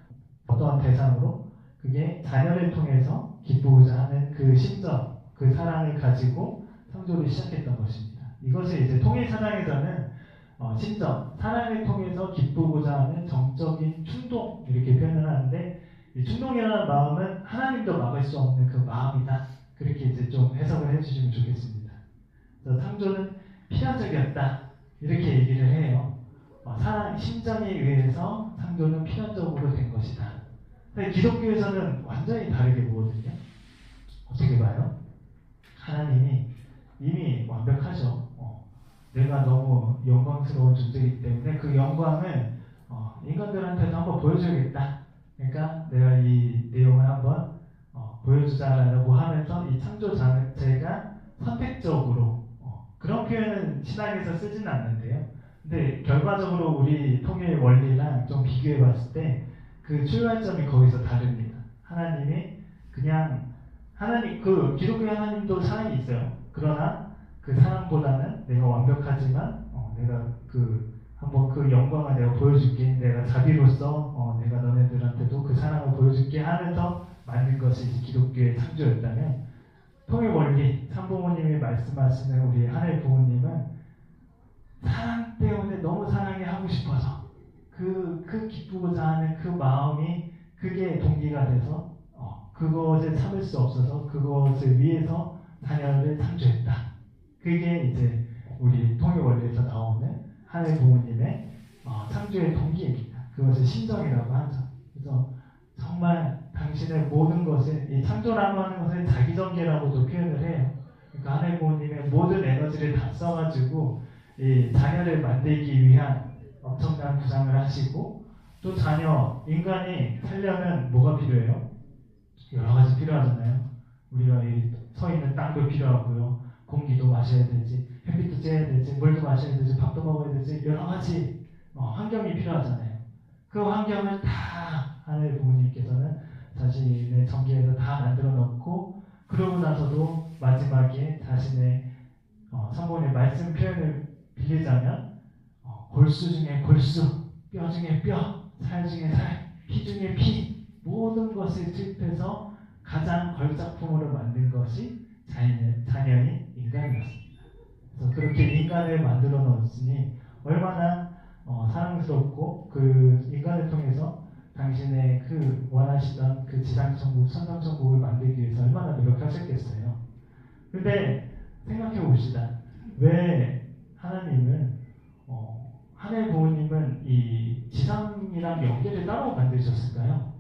어떠한 대상으로 그게 자녀를 통해서 기쁘고자 하는 그 심정, 그 사랑을 가지고 창조를 시작했던 것입니다. 이것을 이제 통일사상에서는 심정, 사랑을 통해서 기쁘고자 하는 정적인 충동 이렇게 표현을 하는데 이 충동이라는 마음은 하나님도 막을 수 없는 그 마음이다. 그렇게 이제 좀 해석을 해주시면 좋겠습니다. 그래서 창조는 필연적이었다. 이렇게 얘기를 해요. 사랑, 심정에 의해서 창조는 필연적으로 된 것이다. 근데 기독교에서는 완전히 다르게 보거든요. 어떻게 봐요? 하나님이 이미 완벽하죠. 내가 너무 영광스러운 존재이기 때문에 그 영광을 인간들한테도 한번 보여줘야겠다. 그러니까 내가 이 내용을 한번 보여주자라고 하면서 이 창조 자체가 선택적으로 그런 표현은 신학에서 쓰지는 않는데요. 근데 결과적으로 우리 통일 원리랑 좀 비교해 봤을 때 그 출발점이 거기서 다릅니다. 하나님이 그냥 그 기독교 하나님도 사랑이 있어요. 그러나 그 사랑보다는 내가 완벽하지만 내가 한번 그 영광을 내가 보여줄게. 내가 자비로서 내가 너네들한테도 그 사랑을 보여줄게 하면서 만든 것이 기독교의 창조였다면 통일 원리, 참부모님이 말씀하시는 우리 하늘 부모님은 사랑 때문에 너무 사랑이 하고 싶어서 그 기쁘고자 하는 그 마음이 그게 동기가 돼서 그것을 참을 수 없어서 그것을 위해서 자녀를 창조했다. 그게 이제 우리 통일 원리에서 나오는 하늘 부모님의 창조의 동기입니다. 그것을 심정이라고 하죠. 그래서 정말 당신의 모든 것을 이 창조라고 하는 것을 자기전개라고도 표현을 해요. 그러니까 하늘 부모님의 모든 에너지를 다 써가지고 이 자녀를 만들기 위한 엄청난 구상을 하시고 또 자녀, 인간이 살려면 뭐가 필요해요? 여러 가지 필요하잖아요. 우리가 서 있는 땅도 필요하고요. 공기도 마셔야 되지, 햇빛도 쬐야 되지, 물도 마셔야 되지, 밥도 먹어야 되지, 여러 가지 환경이 필요하잖아요. 그 환경을 다 하늘 부모님께서는 자신의 전기에서 다 만들어 놓고 그러고 나서도 마지막에 자신의 성본의 말씀 표현을 빌리자면 골수 중에 골수, 뼈 중에 뼈, 살 중에 살, 피 중에 피 모든 것을 투입해서 가장 걸작품으로 만든 것이 자녀인 인간이었습니다. 그래서 그렇게 인간을 만들어 놓았으니 얼마나 사랑스럽고 그 인간을 통해서 당신의 그 원하시던 그 지상천국, 천상천국을 만들기 위해서 얼마나 노력하셨겠어요. 근데 생각해 봅시다. 왜 하나님은 하늘 부모님은 이 지상이랑 연계를 따로 만드셨을까요?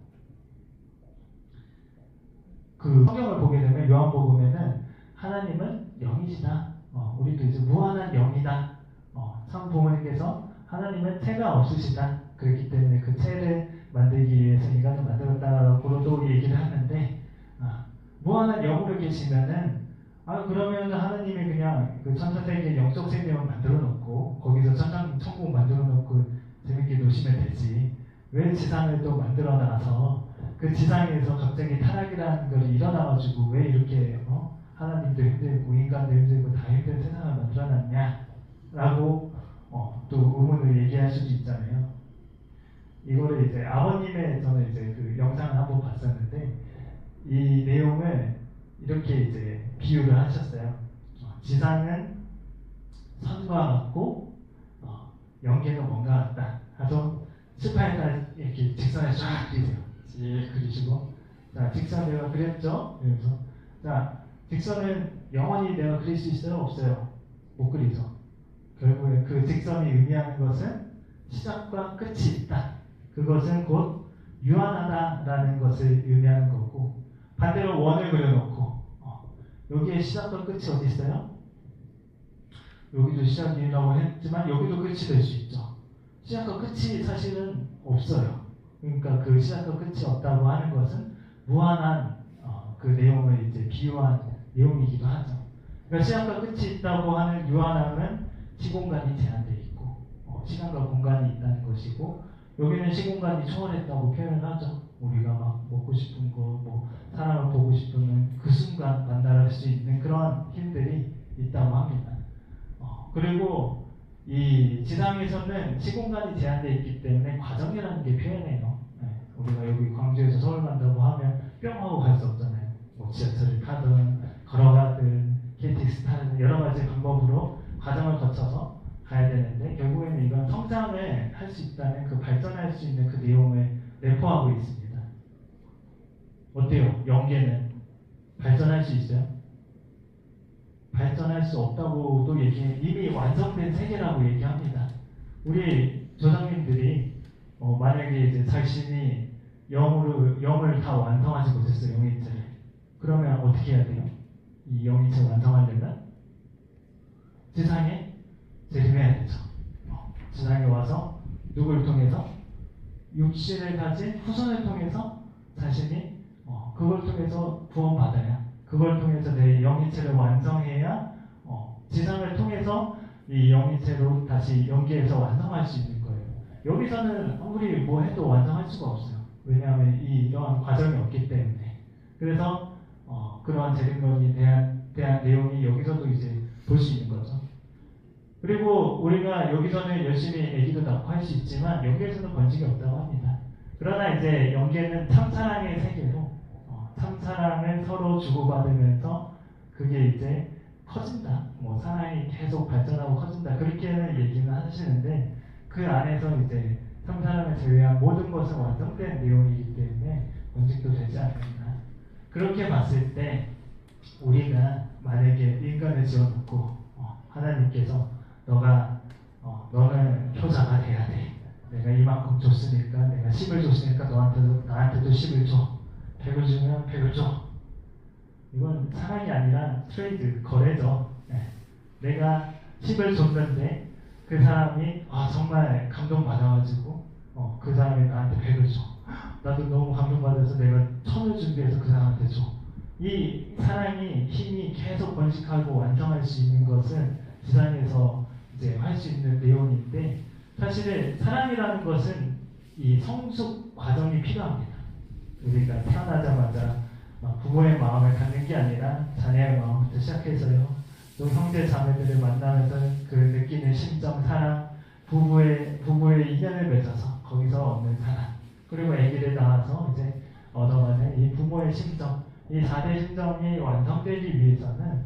그 성경을 보게 되면 요한복음에는 하나님은 영이시다. 우리도 이제 무한한 영이다. 참 부모님께서 하나님은 태가 없으시다. 그렇기 때문에 그 태를 만들기 위해서 인간을 만들었다고도 얘기를 하는데, 무한한 영으로 계시면은 그러면 하나님이 그냥 그 천사 세계 영적 세계만 만들어 놓고 거기서 천국 만들어 놓고 재밌게 노시면 되지. 왜 지상을 또 만들어 놔서 그 지상에서 갑자기 타락이라는 걸 일어나가지고 왜 이렇게 하나님도 힘들고 인간도 힘들고 다 힘든 세상을 만들어 놨냐라고 또 의문을 얘기할 수도 있잖아요. 이거를 이제 아버님의 저는 이제 그 영상을 한번 봤었는데 이 내용을 이렇게 이제 비유를 하셨어요. 지상은 선과 같고 영계는 뭔가 같다. 하서 18달 이렇게 직선에 쫙 그리세요. 쭉 그리시고 자 직선 내가 그렸죠? 그래서 자 직선은 영원히 내가 그릴 수 있어요? 없어요? 못 그리죠. 결국에 그 직선이 의미하는 것은 시작과 끝이 있다. 그것은 곧 유한하다라는 것을 의미하는 거고 반대로 원을 그려놓고 여기에 시작과 끝이 어디 있어요? 여기도 시작이라고 했지만 여기도 끝이 될 수 있죠. 시작과 끝이 사실은 없어요. 그러니까 그 시작과 끝이 없다고 하는 것은 무한한 그 내용을 이제 비유한 내용이기도 하죠. 그러니까 시작과 끝이 있다고 하는 유한함은 시공간이 제한되어 있고 시간과 공간이 있다는 것이고 여기는 시공간이 초월했다고 표현을 하죠. 우리가 막 먹고 싶은 거, 뭐 사람을 보고 싶으면 그 순간 만나할 수 있는 그런 힘들이 있다고 합니다. 그리고 이 지상에서는 시공간이 제한되어 있기 때문에 과정이라는 게 표현해요. 우리가 여기 광주에서 서울 간다고 하면 뿅 하고 갈 수 없잖아요. 뭐 지하철을 타든 걸어가든 KTX 타든 여러 가지 방법으로 과정을 거쳐서 가야 되는데 결국에는 이건 성장을 할 수 있다는 그 발전할 수 있는 그 내용을 내포하고 있습니다. 어때요? 영계는 발전할 수 있어요? 발전할 수 없다고도 이미 완성된 세계라고 얘기합니다. 우리 조상님들이 만약에 이제 자신이 영을 다 완성하지 못했어요. 영인체를. 그러면 어떻게 해야 돼요? 이 영인체를 완성하려면 지상에 재림해야 되죠. 지상에 와서 누구를 통해서? 육신을 가진 후손을 통해서 자신이 그걸 통해서 구원받아야 그걸 통해서 내 영인체를 완성해야 지상을 통해서 이 영인체로 다시 연계해서 완성할 수 있는 거예요. 여기서는 아무리 뭐 해도 완성할 수가 없어요. 왜냐하면 이러한 과정이 없기 때문에. 그래서 그러한 재림론에 대한 내용이 여기서도 이제 볼 수 있는 거죠. 그리고 우리가 여기서는 열심히 애기도 낳고 할 수 있지만 영계에서는 번식이 없다고 합니다. 그러나 이제 영계는 참사랑의 세계로 참사랑을 서로 주고받으면서 그게 이제 커진다. 뭐 사랑이 계속 발전하고 커진다. 그렇게는 얘기는 하시는데 그 안에서 이제 참사랑을 제외한 모든 것은 완성된 내용이기 때문에 번식도 되지 않는다. 그렇게 봤을 때 우리가 만약에 인간을 지어놓고 하나님께서 너는 효자가 돼야 돼. 내가 이만큼 줬으니까 내가 10을 줬으니까 나한테도 10을 줘. 100을 주면 100을 줘. 이건 사랑이 아니라 트레이드, 거래죠. 내가 10을 줬는데 그 사람이 정말 감동받아가지고 그 사람이 나한테 100을 줘. 나도 너무 감동받아서 내가 1000을 준비해서 그 사람한테 줘. 이 사랑이 힘이 계속 번식하고 완성할 수 있는 것은 지상에서 이제 할 수 있는 내용인데 사실은 사랑이라는 것은 이 성숙 과정이 필요합니다. 우리가 태어나자마자 부모의 마음을 갖는 게 아니라 자녀의 마음부터 시작해서요. 또 형제 자매들을 만나면서 그 느끼는 심정, 사랑, 부부의 인연을 맺어서 거기서 얻는 사랑. 그리고 아기를 낳아서 이제 얻어가는 이 부모의 심정, 이 4대 심정이 완성되기 위해서는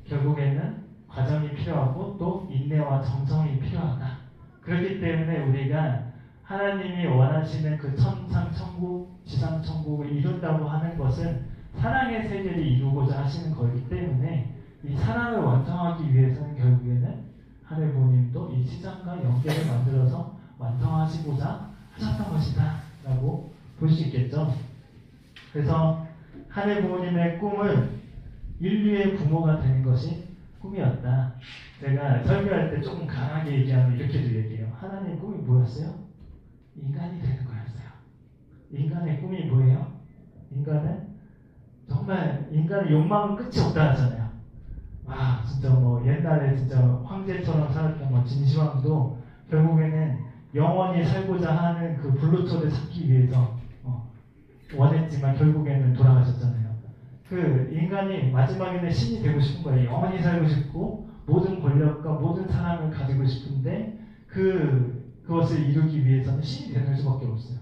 결국에는 과정이 필요하고 또 인내와 정성이 필요하다. 그렇기 때문에 우리가 하나님이 원하시는 그 천상 천국, 지상 천국을 이룬다고 하는 것은 사랑의 세계를 이루고자 하시는 거기 때문에 이 사랑을 완성하기 위해서는 결국에는 하늘 부모님도 이 지상과 연계를 만들어서 완성하시고자 하셨던 것이다 라고 볼 수 있겠죠. 그래서 하늘 부모님의 꿈은 인류의 부모가 되는 것이 꿈이었다. 제가 설교할 때 조금 강하게 얘기하면 이렇게도 얘기해요. 하나님 꿈이 뭐였어요? 인간이 되는 거였어요. 인간의 꿈이 뭐예요? 인간은 정말 인간의 욕망은 끝이 없다 하잖아요. 아, 진짜 뭐 옛날에 진짜 황제처럼 살았던 뭐 진시황도 결국에는 영원히 살고자 하는 그 불로초를 찾기 위해서 원했지만 결국에는 돌아가셨잖아요. 그 인간이 마지막에는 신이 되고 싶은 거예요. 영원히 살고 싶고 모든 권력과 모든 사랑을 가지고 싶은데 그것을 이루기 위해서는 신이 되는 수밖에 없어요.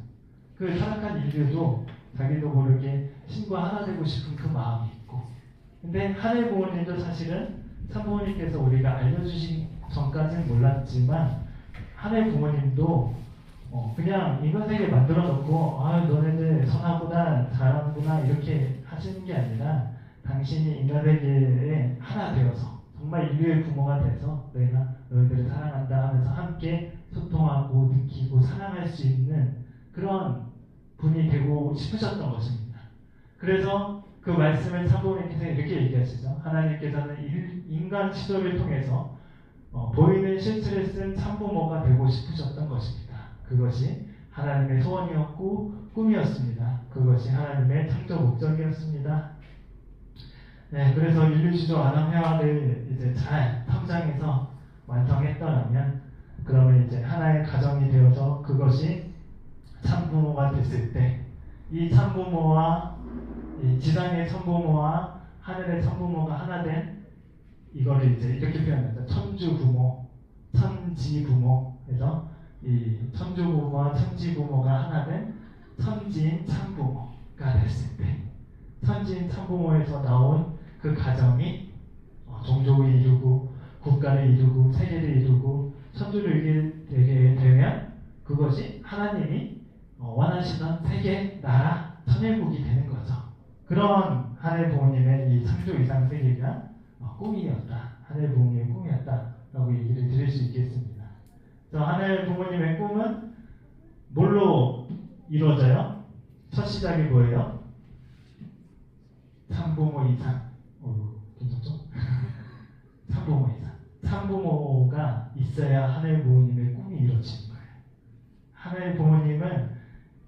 그 타락한 인류도 자기도 모르게 신과 하나 되고 싶은 그 마음이 있고, 근데 하늘 부모님도 사실은 참부모님께서 우리가 알려주신 전까지는 몰랐지만 하늘 부모님도 그냥 인간 세계 만들어 놓고 아 너네들 선하구나 잘하는구나 이렇게 하시는 게 아니라 당신이 인간 세계에 하나 되어서 정말 인류의 부모가 돼서 내가 너희들을 사랑한다 하면서 함께 소통하고 느끼고 사랑할 수 있는 그런 분이 되고 싶으셨던 것입니다. 그래서 그 말씀을 참부모님께서 이렇게 얘기하시죠. 하나님께서는 인간 시도를 통해서 보이는 실체를 쓴 참부모가 되고 싶으셨던 것입니다. 그것이 하나님의 소원이었고 꿈이었습니다. 그것이 하나님의 창조 목적이었습니다. 네, 그래서 인류 시조 아담 해와를 이제 잘 탐장해서 완성했더라면 그러면 이제 하나의 가정이 되어서 그것이 참부모가 됐을 때 이 참부모와 이 지상의 참부모와 하늘의 참부모가 하나 된 이거를 이제 이렇게 표현합니다. 천주부모, 천지부모 해서 이 천주부모와 천지부모가 하나 된 천지인 참부모가 됐을 때 천지인 참부모에서 나온 그 가정이 종족을 이루고 국가를 이루고 세계를 이루고 천주를 이루게 되면 그것이 하나님이 원하시던 세계, 나라, 천일국이 되는 거죠. 그런 하늘 부모님의 이 창조 이상 세계가 꿈이었다. 하늘 부모님의 꿈이었다라고 얘기를 드릴 수 있겠습니다. 그래서 하늘 부모님의 꿈은 뭘로 이루어져요? 첫 시작이 뭐예요? 참부모 이상. 괜찮죠? 참부모 이상. 참부모가 있어야 하늘 부모님의 꿈이 이루어지는 거예요. 하늘 부모님은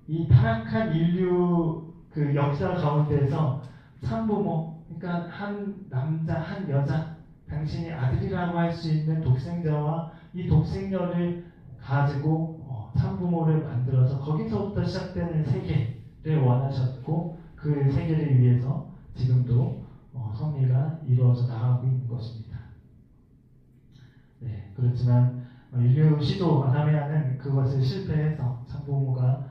이 타락한 인류 그 역사 가운데서 참부모, 그러니까 한 남자, 한 여자, 당신이 아들이라고 할 수 있는 독생자와 이 독생녀를 가지고 참부모를 만들어서 거기서부터 시작되는 세계를 원하셨고 그 세계를 위해서 지금도 섭리가 이루어져 나가고 있는 것입니다. 네, 그렇지만 인류 시도 아담해야는 그것을 실패해서 참부모가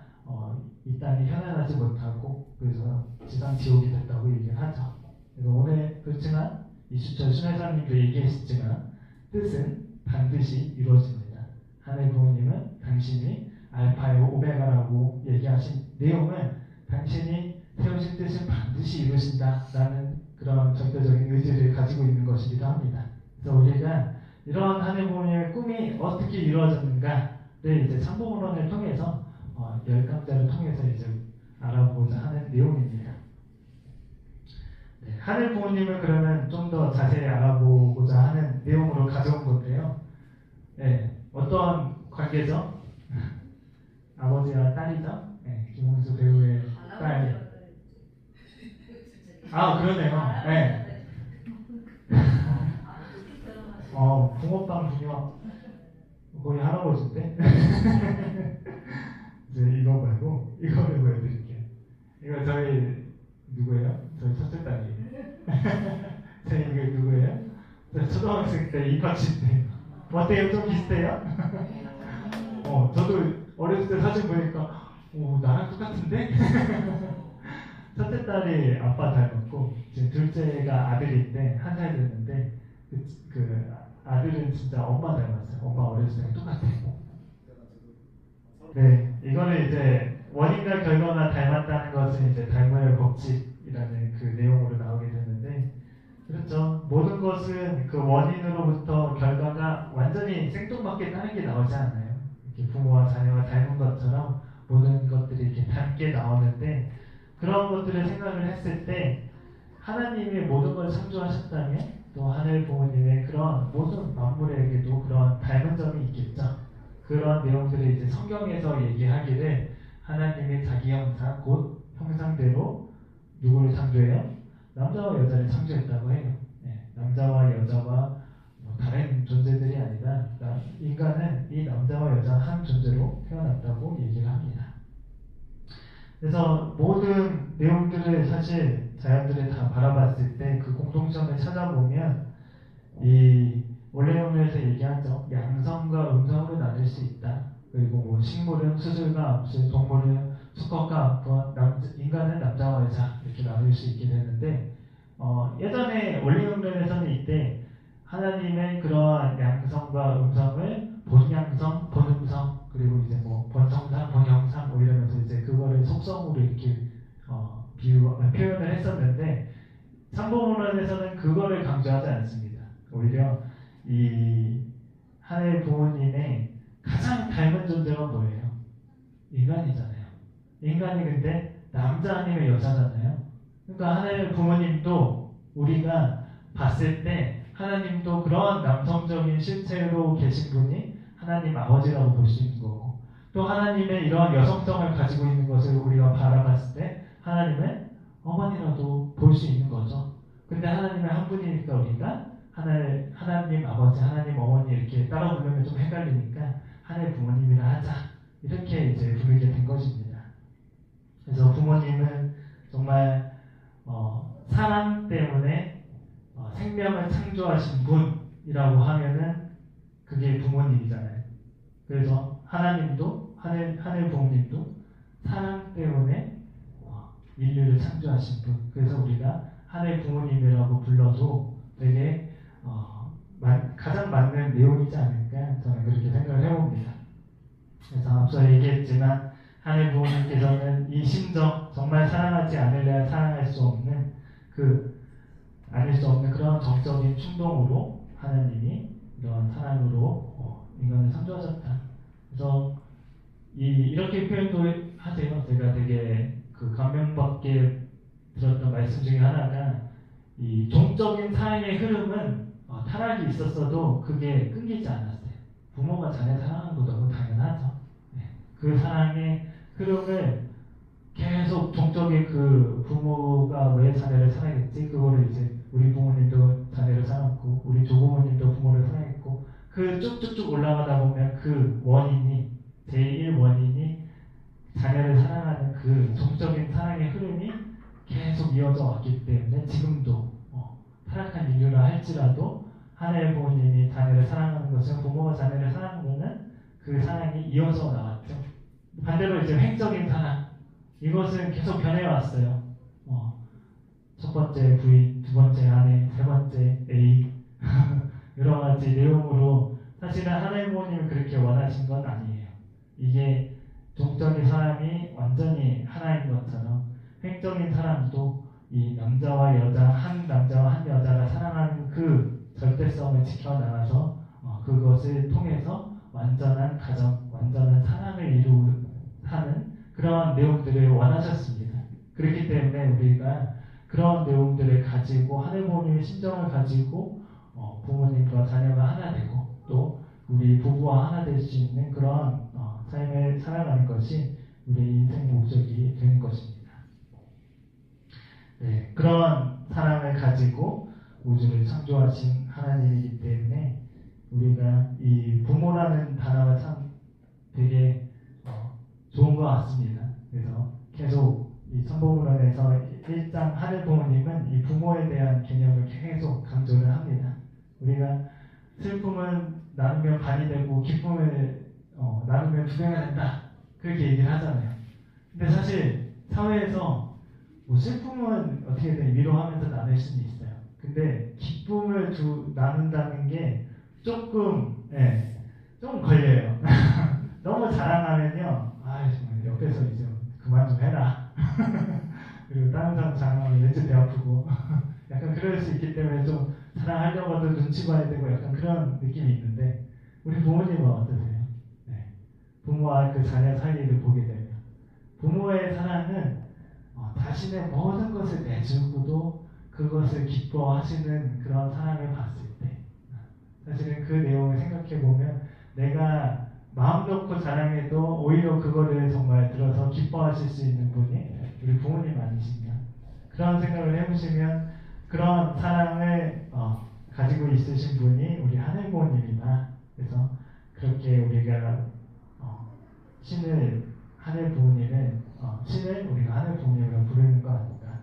이 땅에 현안하지 못하고 그래서 지상 지옥이 됐다고 얘기하죠. 그래서 오늘 그렇지만 이수철 순회사님도 얘기했지만 뜻은 반드시 이루어집니다. 하늘 부모님은 당신이 알파요 오메가라고 얘기하신 내용은 당신이 세우신 뜻은 반드시 이루신다라는 그런 절대적인 의지를 가지고 있는 것이기도 합니다. 그래서 우리가 이런 하늘 부모님의 꿈이 어떻게 이루어졌는가를 이제 참부모론을 통해서 10강자를 통해서 이제 알아보고자 하는 내용입니다. 네, 하늘 부모님을 그러면 좀 더 자세히 알아보고자 하는 내용으로 가져온 건데요. 네, 어떤 관계죠? 아버지와 딸이죠? 네, 김홍수 배우의 딸. 아, 그러네요. 네. 붕어빵 분녀 거의 할아버지인데 이제 이거 말고 이거를 보여드릴게요. 이거 저희 누구예요? 저희 첫째 딸이에요. 이게 누구예요? 저 초등학생 때 입학식 때 어때요? 좀 비슷해요? 저도 어렸을 때 사진 보니까 나랑 똑같은데? 첫째 딸이 아빠 닮았고 지금 둘째가 아들인데 1살 됐는데 그 아들은 진짜 엄마 닮았어요. 엄마 어렸을 때 똑같아요. 네, 이거는 이제 원인과 결과가 닮았다는 것은 이제 닮을 법칙이라는 그 내용으로 나오게 되는데, 그렇죠. 모든 것은 그 원인으로부터 결과가 완전히 생뚱맞게 다른 게 나오지 않아요. 이렇게 부모와 자녀가 닮은 것처럼 모든 것들이 이렇게 닮게 나오는데, 그런 것들을 생각을 했을 때 하나님이 모든 걸 창조하셨다면 또 하늘 부모님의 그런 모든 만물에게도 그런 닮은 점이 있겠죠. 그런 내용들을 이제 성경에서 얘기하기를 하나님이 자기 형상 곧 형상대로 누구를 창조해요? 남자와 여자를 창조했다고 해요. 남자와 여자와 다른 존재들이 아니라 인간은 이 남자와 여자 한 존재로 태어났다고 얘기를 합니다. 그래서 모든 내용들을 사실 자연들을 다 바라봤을 때 그 공통점을 찾아보면 이 원래론에서 얘기하죠. 양성과 음성으로 나눌 수 있다. 그리고 뭐 식물은 수술과 암술, 동물은 수컷과 암컷, 인간은 남자와 여자 이렇게 나눌 수 있게 되는데 예전에 원리론에서는 이때 하나님의 그러한 양성과 음성을 본양성, 본음성, 그리고 이제 뭐 본성상, 본형상 뭐 이러면서 이제 그거를 속성으로 이렇게 표현을 했었는데 참보문헌에서는 그거를 강조하지 않습니다. 오히려 이 하나의 부모님의 가장 닮은 존재가 뭐예요? 인간이잖아요. 인간이 근데 남자 아니면 여자잖아요. 그러니까 하나님의 부모님도 우리가 봤을 때 하나님도 그런 남성적인 실체로 계신 분이 하나님 아버지라고 볼 수 있는 거고, 또 하나님의 이런 여성성을 가지고 있는 것을 우리가 바라봤을 때 하나님은 어머니라도 볼 수 있는 거죠. 근데 하나님은 한 분이니까 우리가 하나님 아버지, 하나님 어머니 이렇게 따라 부르면 좀 헷갈리니까 하나의 부모님이라 하자, 이렇게 이제 부르게 된 것입니다. 그래서 부모님은 정말 사랑 때문에 생명을 창조하신 분이라고 하면은 그게 부모님이잖아요. 그래서 하나님도 하늘 부모님도 사랑 때문에 인류를 창조하신 분. 그래서 우리가 하늘 부모님이라고 불러도 되게 가장 맞는 내용이지 않을까 저는 그렇게 생각을 해봅니다. 그래서 앞서 얘기했지만 하늘 부모님께서는 이 심정, 정말 사랑하지 않으려 사랑할 수 없는 아닐 수 없는 그런 정적인 충동으로 하나님이 이런 사랑으로 인간을 창조하셨다. 그래서 이렇게 표현도 하세요. 제가 되게 감명받게 들었던 말씀 중에 하나가 이 종적인 사랑의 흐름은 타락이 있었어도 그게 끊기지 않았어요. 부모가 자녀 사랑하는 거 너무 당연하죠. 그 사랑의 흐름을 계속 종적인 그 부모가 왜 자녀를 사랑했지? 그거를 이제 우리 부모님도 자녀를 사랑했고 우리 조부모님도 부모를 사랑했고 그 쭉쭉쭉 올라가다 보면 그 원인이 제1원인이 자녀를 사랑하는 그 종적인 사랑의 흐름이 계속 이어져 왔기 때문에 지금도 타락한 인류라 할지라도 하나의 부모님이 자녀를 사랑하는 것은 부모가 자녀를 사랑하는 것은 그 사랑이 이어져 나왔죠. 반대로 이제 횡적인 사랑, 이것은 계속 변해왔어요. 첫 번째 부인, 두 번째 아내, 세 번째 애인 여러 가지 내용으로 사실은 하나의 부모님이 그렇게 원하신 건 아니에요. 이게 종적인 사람이 완전히 하나인 것처럼 횡적인 사람도 이 남자와 여자, 한 남자와 한 여자가 사랑하는 그 절대성을 지켜나가서 그것을 통해서 완전한 가정, 완전한 사랑을 이루는 그런 내용들을 원하셨습니다. 그렇기 때문에 우리가 그런 내용들을 가지고 하늘 부모님의 심정을 가지고 부모님과 자녀가 하나 되고 또 우리 부부와 하나 될 수 있는 그런 삶을 살아가는 것이 우리 인생 목적이 되는 것입니다. 네, 그런 사랑을 가지고 우주를 창조하신 하나님이기 때문에 우리가 이 부모라는 단어가 참 되게 좋은 것 같습니다. 그래서 계속 이 천부문헌에서 1장 하늘 부모님은 이 부모에 대한 개념을 계속 강조를 합니다. 우리가 슬픔은 나누면 반이 되고 기쁨을 나누면 두 배가 된다, 그렇게 얘기를 하잖아요. 근데 사실 사회에서 뭐 슬픔은 어떻게든 위로하면서 나눌 수는 있어요. 근데 기쁨을 나눈다는 게 조금 걸려요. 너무 자랑하면요, 정말 옆에서 이제 그만 좀 해라. 그리고 다른 사람 자랑하면 왠지 배 아프고 약간 그럴 수 있기 때문에 좀 자랑하려고 해도 눈치 봐야 되고 약간 그런 느낌이 있는데 우리 부모님은 어떠세요? 부모와 그 자녀 사이를 보게 되면 부모의 사랑은 자신의 모든 것을 내주고도 그것을 기뻐하시는 그런 사랑을 봤을 때 사실은 그 내용을 생각해 보면 내가 마음 놓고 자랑해도 오히려 그거를 정말 들어서 기뻐하실 수 있는 분이 우리 부모님 아니신가. 그런 생각을 해보시면 그런 사랑을 가지고 있으신 분이 우리 하늘 부모님이다. 그래서 그렇게 우리가 신을 하늘 부모님을 신을 우리가 하늘 부모님이라고 부르는 거 아닌가.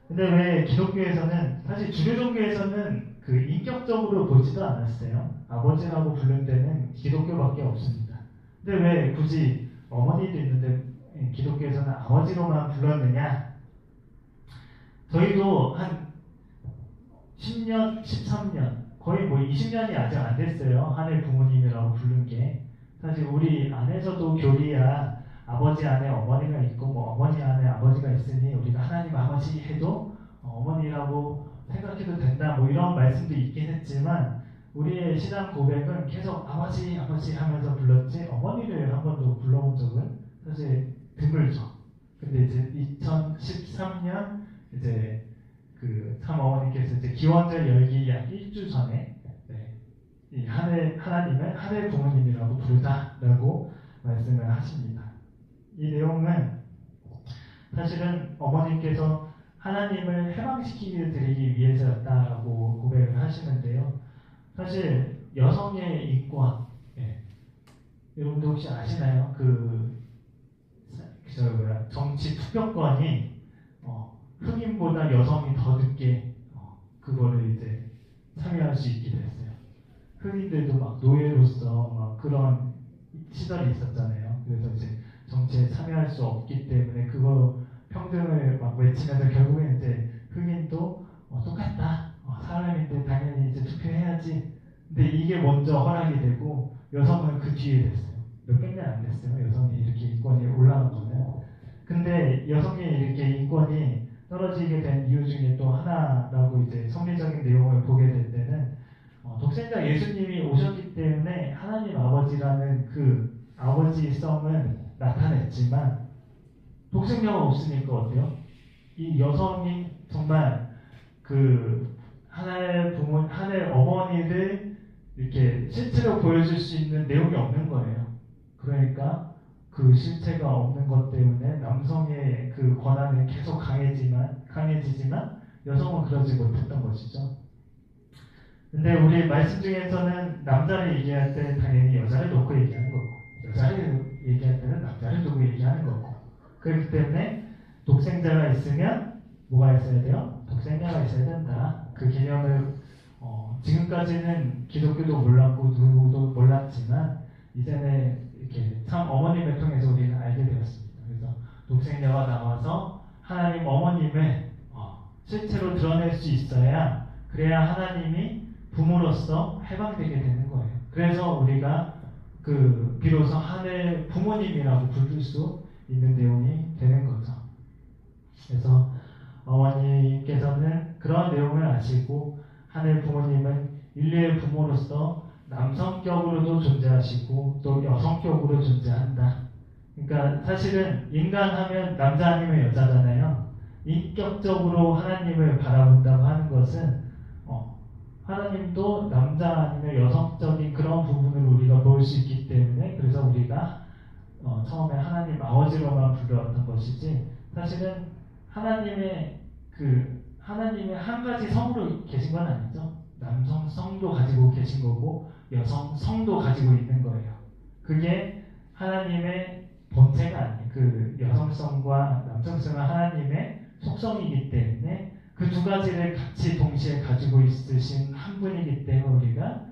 근데 왜 기독교에서는 사실 주류 종교에서는 그 인격적으로 보지도 않았어요. 아버지라고 부른 데는 기독교밖에 없습니다. 근데 왜 굳이 어머니도 있는데 기독교에서는 아버지로만 불렀느냐? 저희도 한 10년, 13년, 거의 뭐 20년이 아직 안 됐어요. 하늘 부모님이라고 부른 게. 사실 우리 안에서도 교리야 아버지 안에 어머니가 있고 뭐 어머니 안에 아버지가 있으니 우리가 하나님 아버지 해도 어머니라고 생각해도 된다 뭐 이런 말씀도 있긴 했지만 우리의 신앙 고백은 계속 아버지 아버지 하면서 불렀지 어머니를 한 번도 불러본 적은 사실 드물죠. 근데 이제 2013년 이제 그 참 어머니께서 이제 기원절 열기 약 일주 전에 이 하나님을 하늘 부모님이라고 부르다라고 말씀을 하십니다. 이 내용은 사실은 어머님께서 하나님을 해방시키게 드리기 위해서였다라고 고백을 하시는데요. 사실 여성의 인권, 여러분들 혹시 아시나요? 정치 투표권이 흑인보다 여성이 더 늦게 그거를 이제 참여할 수 있게 됐어요. 흑인들도 막 노예로서 막 그런 시절이 있었잖아요. 그래서 이제 정치에 참여할 수 없기 때문에 그거 평등을 막 외치면서 결국엔 이제 흑인도 똑같다. 사람인데 당연히 이제 투표해야지. 근데 이게 먼저 허락이 되고 여성은 그 뒤에 됐어요. 몇백 년 안 됐어요. 여성이 이렇게 인권이 올라간 거는. 근데 여성이 이렇게 인권이 떨어지게 된 이유 중에 또 하나라고 이제 성리적인 내용을 보게 될 때는 독생자 예수님이 오셨기 때문에 하나님 아버지라는 그 아버지성을 나타냈지만 독생자가 없으니까 어때요? 이 여성이 정말 그 하늘 어머니를 이렇게 실체로 보여줄 수 있는 내용이 없는 거예요. 그러니까 그 실체가 없는 것 때문에 남성의 그 권한은 계속 강해지지만 여성은 그러지 못했던 것이죠. 근데 우리 말씀 중에서는 남자를 얘기할 때 당연히 여자를 놓고 얘기하는 거고 여자를 얘기할 때는 남자를 두고 얘기하는 거고 그렇기 때문에 독생자가 있으면 뭐가 있어야 돼요? 독생자가 있어야 된다. 그 개념을 지금까지는 기독교도 몰랐고 누구도 몰랐지만 이제는 이렇게 참 어머님을 통해서 우리는 알게 되었습니다. 그래서 독생자가 나와서 하나님 어머님을 실체로 드러낼 수 있어야 그래야 하나님이 부모로서 해방되게 되는 거예요. 그래서 우리가 비로소 하늘 부모님이라고 부를 수 있는 내용이 되는 거죠. 그래서 어머니께서는 그런 내용을 아시고 하늘 부모님은 인류의 부모로서 남성격으로도 존재하시고 또 여성격으로 존재한다. 그러니까 사실은 인간하면 남자 아니면 여자잖아요. 인격적으로 하나님을 바라본다고 하는 것은 하나님도 남자 아니면 여성적인 그런 부분을 우리가 볼 수 있기 때문에 그래서 우리가 처음에 하나님 아버지로만 불렀던 것이지 사실은 하나님의 한 가지 성으로 계신 건 아니죠. 남성 성도 가지고 계신 거고 여성 성도 가지고 있는 거예요. 그게 하나님의 본체가 아니에요. 그 여성성과 남성성은 하나님의 속성이기 때문에 그 두 가지를 같이 동시에 가지고 있으신 한 분이기 때문에 우리가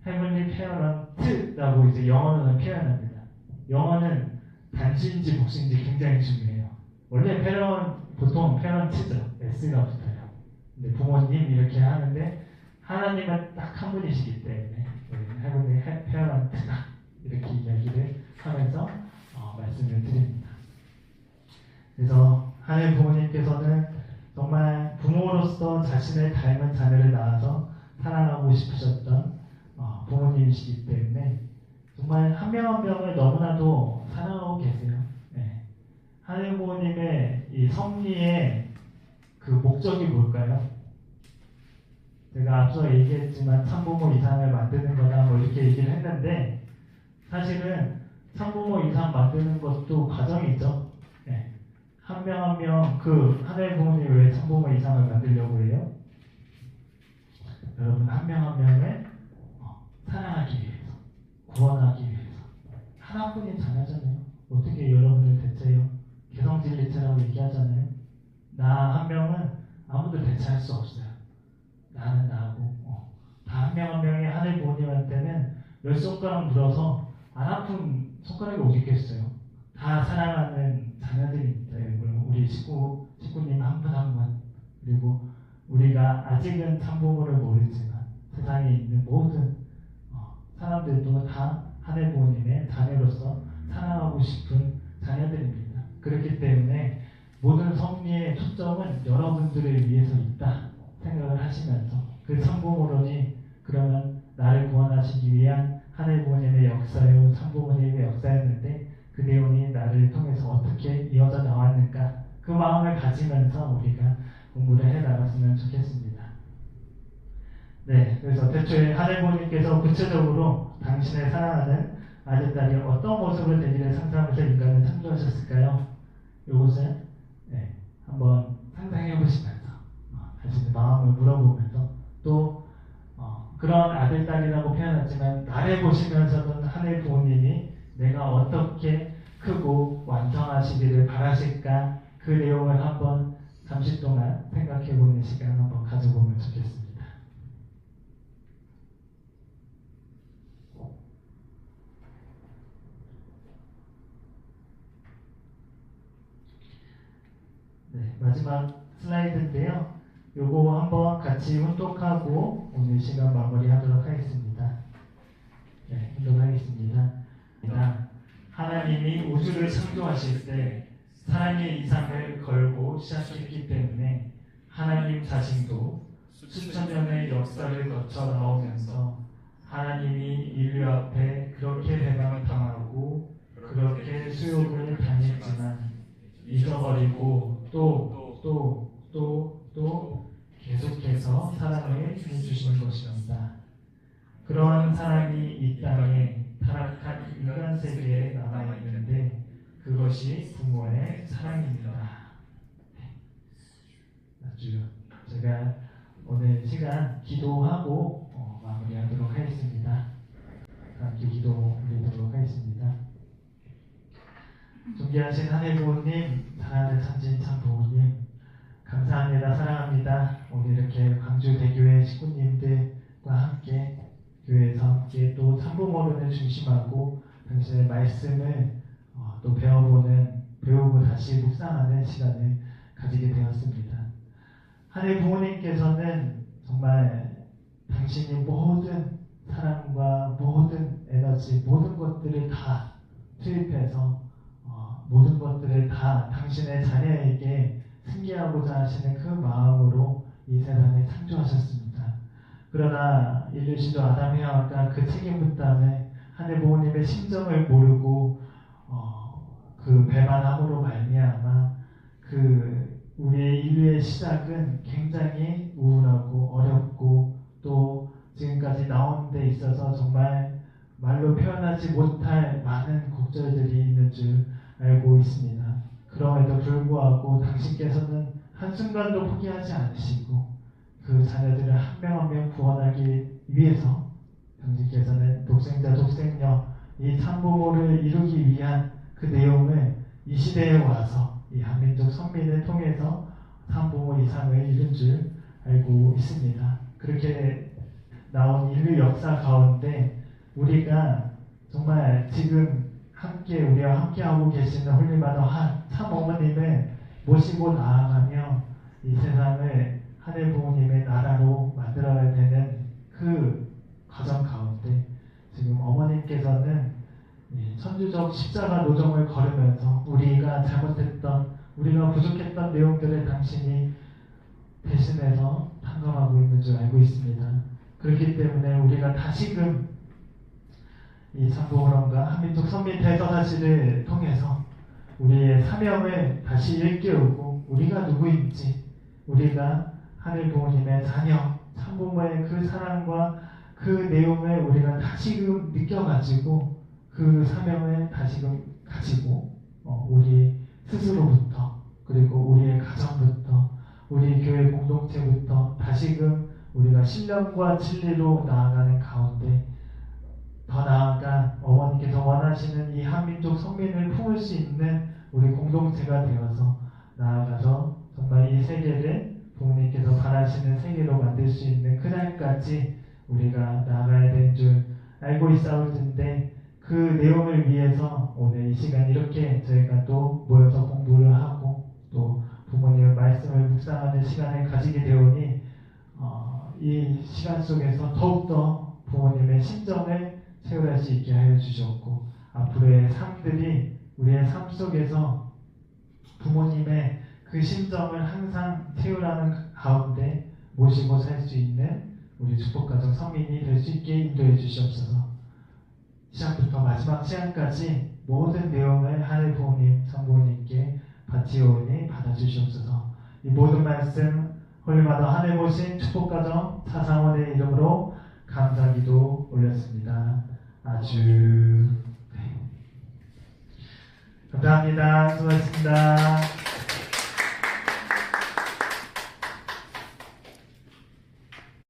heavenly parent라고 이제 영어로는 표현합니다. 영어는 단수인지 복수인지 굉장히 중요해요. 원래 보통 parent죠. S가 붙어요. 근데 부모님 이렇게 하는데 하나님은 딱 한 분이시기 때문에 heavenly parent다 이렇게 이야기를 하면서 말씀을 드립니다. 그래서 하늘 부모님께서는 정말 부모로서 자신을 닮은 자녀를 낳아서 사랑하고 싶으셨던 부모님이시기 때문에 정말 한 명 한 명을 너무나도 사랑하고 계세요. 하늘 부모님의 이 섭리의 그 목적이 뭘까요? 제가 앞서 얘기했지만 참부모 이상을 만드는 거다 뭐 이렇게 얘기를 했는데 사실은 참부모 이상 만드는 것도 과정이죠. 네. 한 명 한 명 그 하나의 부모님이 왜 참부모 이상을 만들려고 해요? 여러분 한 명 한 명을 사랑하기 위해서, 구원하기 위해서. 하나뿐인 자녀잖아요. 어떻게 여러분을 대체해요? 개성진리체라고 얘기하잖아요. 나 한 명은 아무도 대체할 수 없어요. 나는 나고 다 한 명 한 명이 하나의 부모님한테는 10손가락 물어서 안 아픈 손가락이 어디 있겠어요. 다 사랑하는 자녀들입니다. 우리 식구님 한 분 한 분, 그리고 우리가 아직은 참부모를 모르지만 세상에 있는 모든 사람들도 다 하나의 부모님의 자녀로서 사랑하고 싶은 자녀들입니다. 그렇기 때문에 모든 섭리의 초점은 여러분들을 위해서 있다 생각을 하시면서 그 참부모론이 그러면 나를 구원하시기 위한 하나의 부모님의 역사요, 참부모님의 역사였는데 그 내용이 나를 통해서 어떻게 이어져 나왔는가, 그 마음을 가지면서 우리가 공부를 해 나갔으면 좋겠습니다. 네, 그래서 대초에 하나의 부모님께서 구체적으로 당신의 사랑하는 아들, 딸이 어떤 모습을 되기를 상상하면서 인간을 창조하셨을까요? 이것을 한번 상상해 보시면서 자신의 마음을 물어보면서 또 그런 아들, 딸이라고 표현하지만 나를 보시면서는 하나의 부모님이 내가 어떻게 크고 완성하시기를 바라실까, 그 내용을 한번 잠시 동안 생각해 보는 시간 한번 가져보면 좋겠습니다. 네, 마지막 슬라이드인데요. 요거 한번 같이 훈독하고 오늘 시간 마무리하도록 하겠습니다. 네, 훈독하겠습니다. 하나님이 우주를 창조하실 때 사랑의 이상을 걸고 시작했기 때문에 하나님 자신도 수천 년의 역사를 거쳐 나오면서 하나님이 인류 앞에 그렇게 배반당하고 그렇게 수욕을 당했지만 잊어버리고 또 계속해서 사랑을 해주시는 것입니다. 그러한 사랑이 이 땅에 타락한 인간 세계에 남아있는데 그것이 부모의 사랑입니다. 아주 제가 오늘 시간 기도하고 마무리하도록 하겠습니다. 함께 기도 드리도록 하겠습니다. 존귀하신 하나님 부모님, 사랑하는 천진 참 부모님, 감사합니다. 사랑합니다. 오늘 이렇게 광주대교회 식구님들과 함께 교회에서 함께 또 참부모론을 중심하고 당신의 말씀을 또 배우고 다시 묵상하는 시간을 가지게 되었습니다. 하나님 부모님께서는 정말 당신이 모든 사랑과 모든 에너지, 모든 것들을 다 투입해서 모든 것들을 다 당신의 자녀에게 승계하고자 하시는 그 마음으로 이 세상을 창조하셨습니다. 그러나 인류 시조 아담 해와가 그 책임 분담에 하늘 부모님의 심정을 모르고 그 배반함으로 말미암아 그 우리의 인류의 시작은 굉장히 우울하고 어렵고 또 지금까지 나온 데 있어서 정말 말로 표현하지 못할 많은 곡절들이 있는 줄 알고 있습니다. 그럼에도 불구하고 당신께서는 한순간도 포기하지 않으시고 그 자녀들을 한 명 한 명 구원하기 위해서 당신께서는 독생자 독생녀 이 참부모를 이루기 위한 그 내용을 이 시대에 와서 이 한민족 선민을 통해서 참부모 이상을 이룬 줄 알고 있습니다. 그렇게 나온 인류 역사 가운데 우리가 정말 지금 우리와 함께하고 계시는 홀리마더 참 어머님을 모시고 나아가며 이 세상을 하늘 부모님의 나라로 만들어야 되는 그 과정 가운데 지금 어머님께서는 천주적 십자가 노정을 걸으면서 우리가 잘못했던, 우리가 부족했던 내용들을 당신이 대신해서 탕감하고 있는 줄 알고 있습니다. 그렇기 때문에 우리가 다시금 이 참부모론과 한민족 선민 대서사시를 통해서 우리의 사명을 다시 일깨우고 우리가 누구인지, 우리가 하늘 부모님의 자녀, 참부모의 그 사랑과 그 내용을 우리가 다시금 느껴가지고 그 사명을 다시금 가지고 우리 스스로부터 그리고 우리의 가정부터 우리 교회 공동체부터 다시금 우리가 신령과 진리로 나아가는 가운데 더 나아가 어머니께서 원하시는 이 한민족 성민을 품을 수 있는 우리 공동체가 되어서 나아가서 정말 이 세계를 부모님께서 바라시는 세계로 만들 수 있는 그날까지 우리가 나아가야 되는 줄 알고 있사올 텐데 그 내용을 위해서 오늘 이 시간 이렇게 저희가 또 모여서 공부를 하고 또 부모님의 말씀을 묵상하는 시간을 가지게 되오니 이 시간 속에서 더욱더 부모님의 심정을 체험할 수 있게 하여 주셨고 앞으로의 삶들이 우리의 삶 속에서 부모님의 그 심정을 항상 채우라는 가운데 모시고 살 수 있는 우리 축복가정 성민이 될 수 있게 인도해 주시옵소서. 시작부터 마지막 시간까지 모든 내용을 하늘 부모님, 성부님께 바치오니 받아주시옵소서. 이 모든 말씀 홀마다 하늘 보신 축복가정 차상원의 이름으로 감사기도 올렸습니다. 아주 네. 감사합니다. 수고하셨습니다.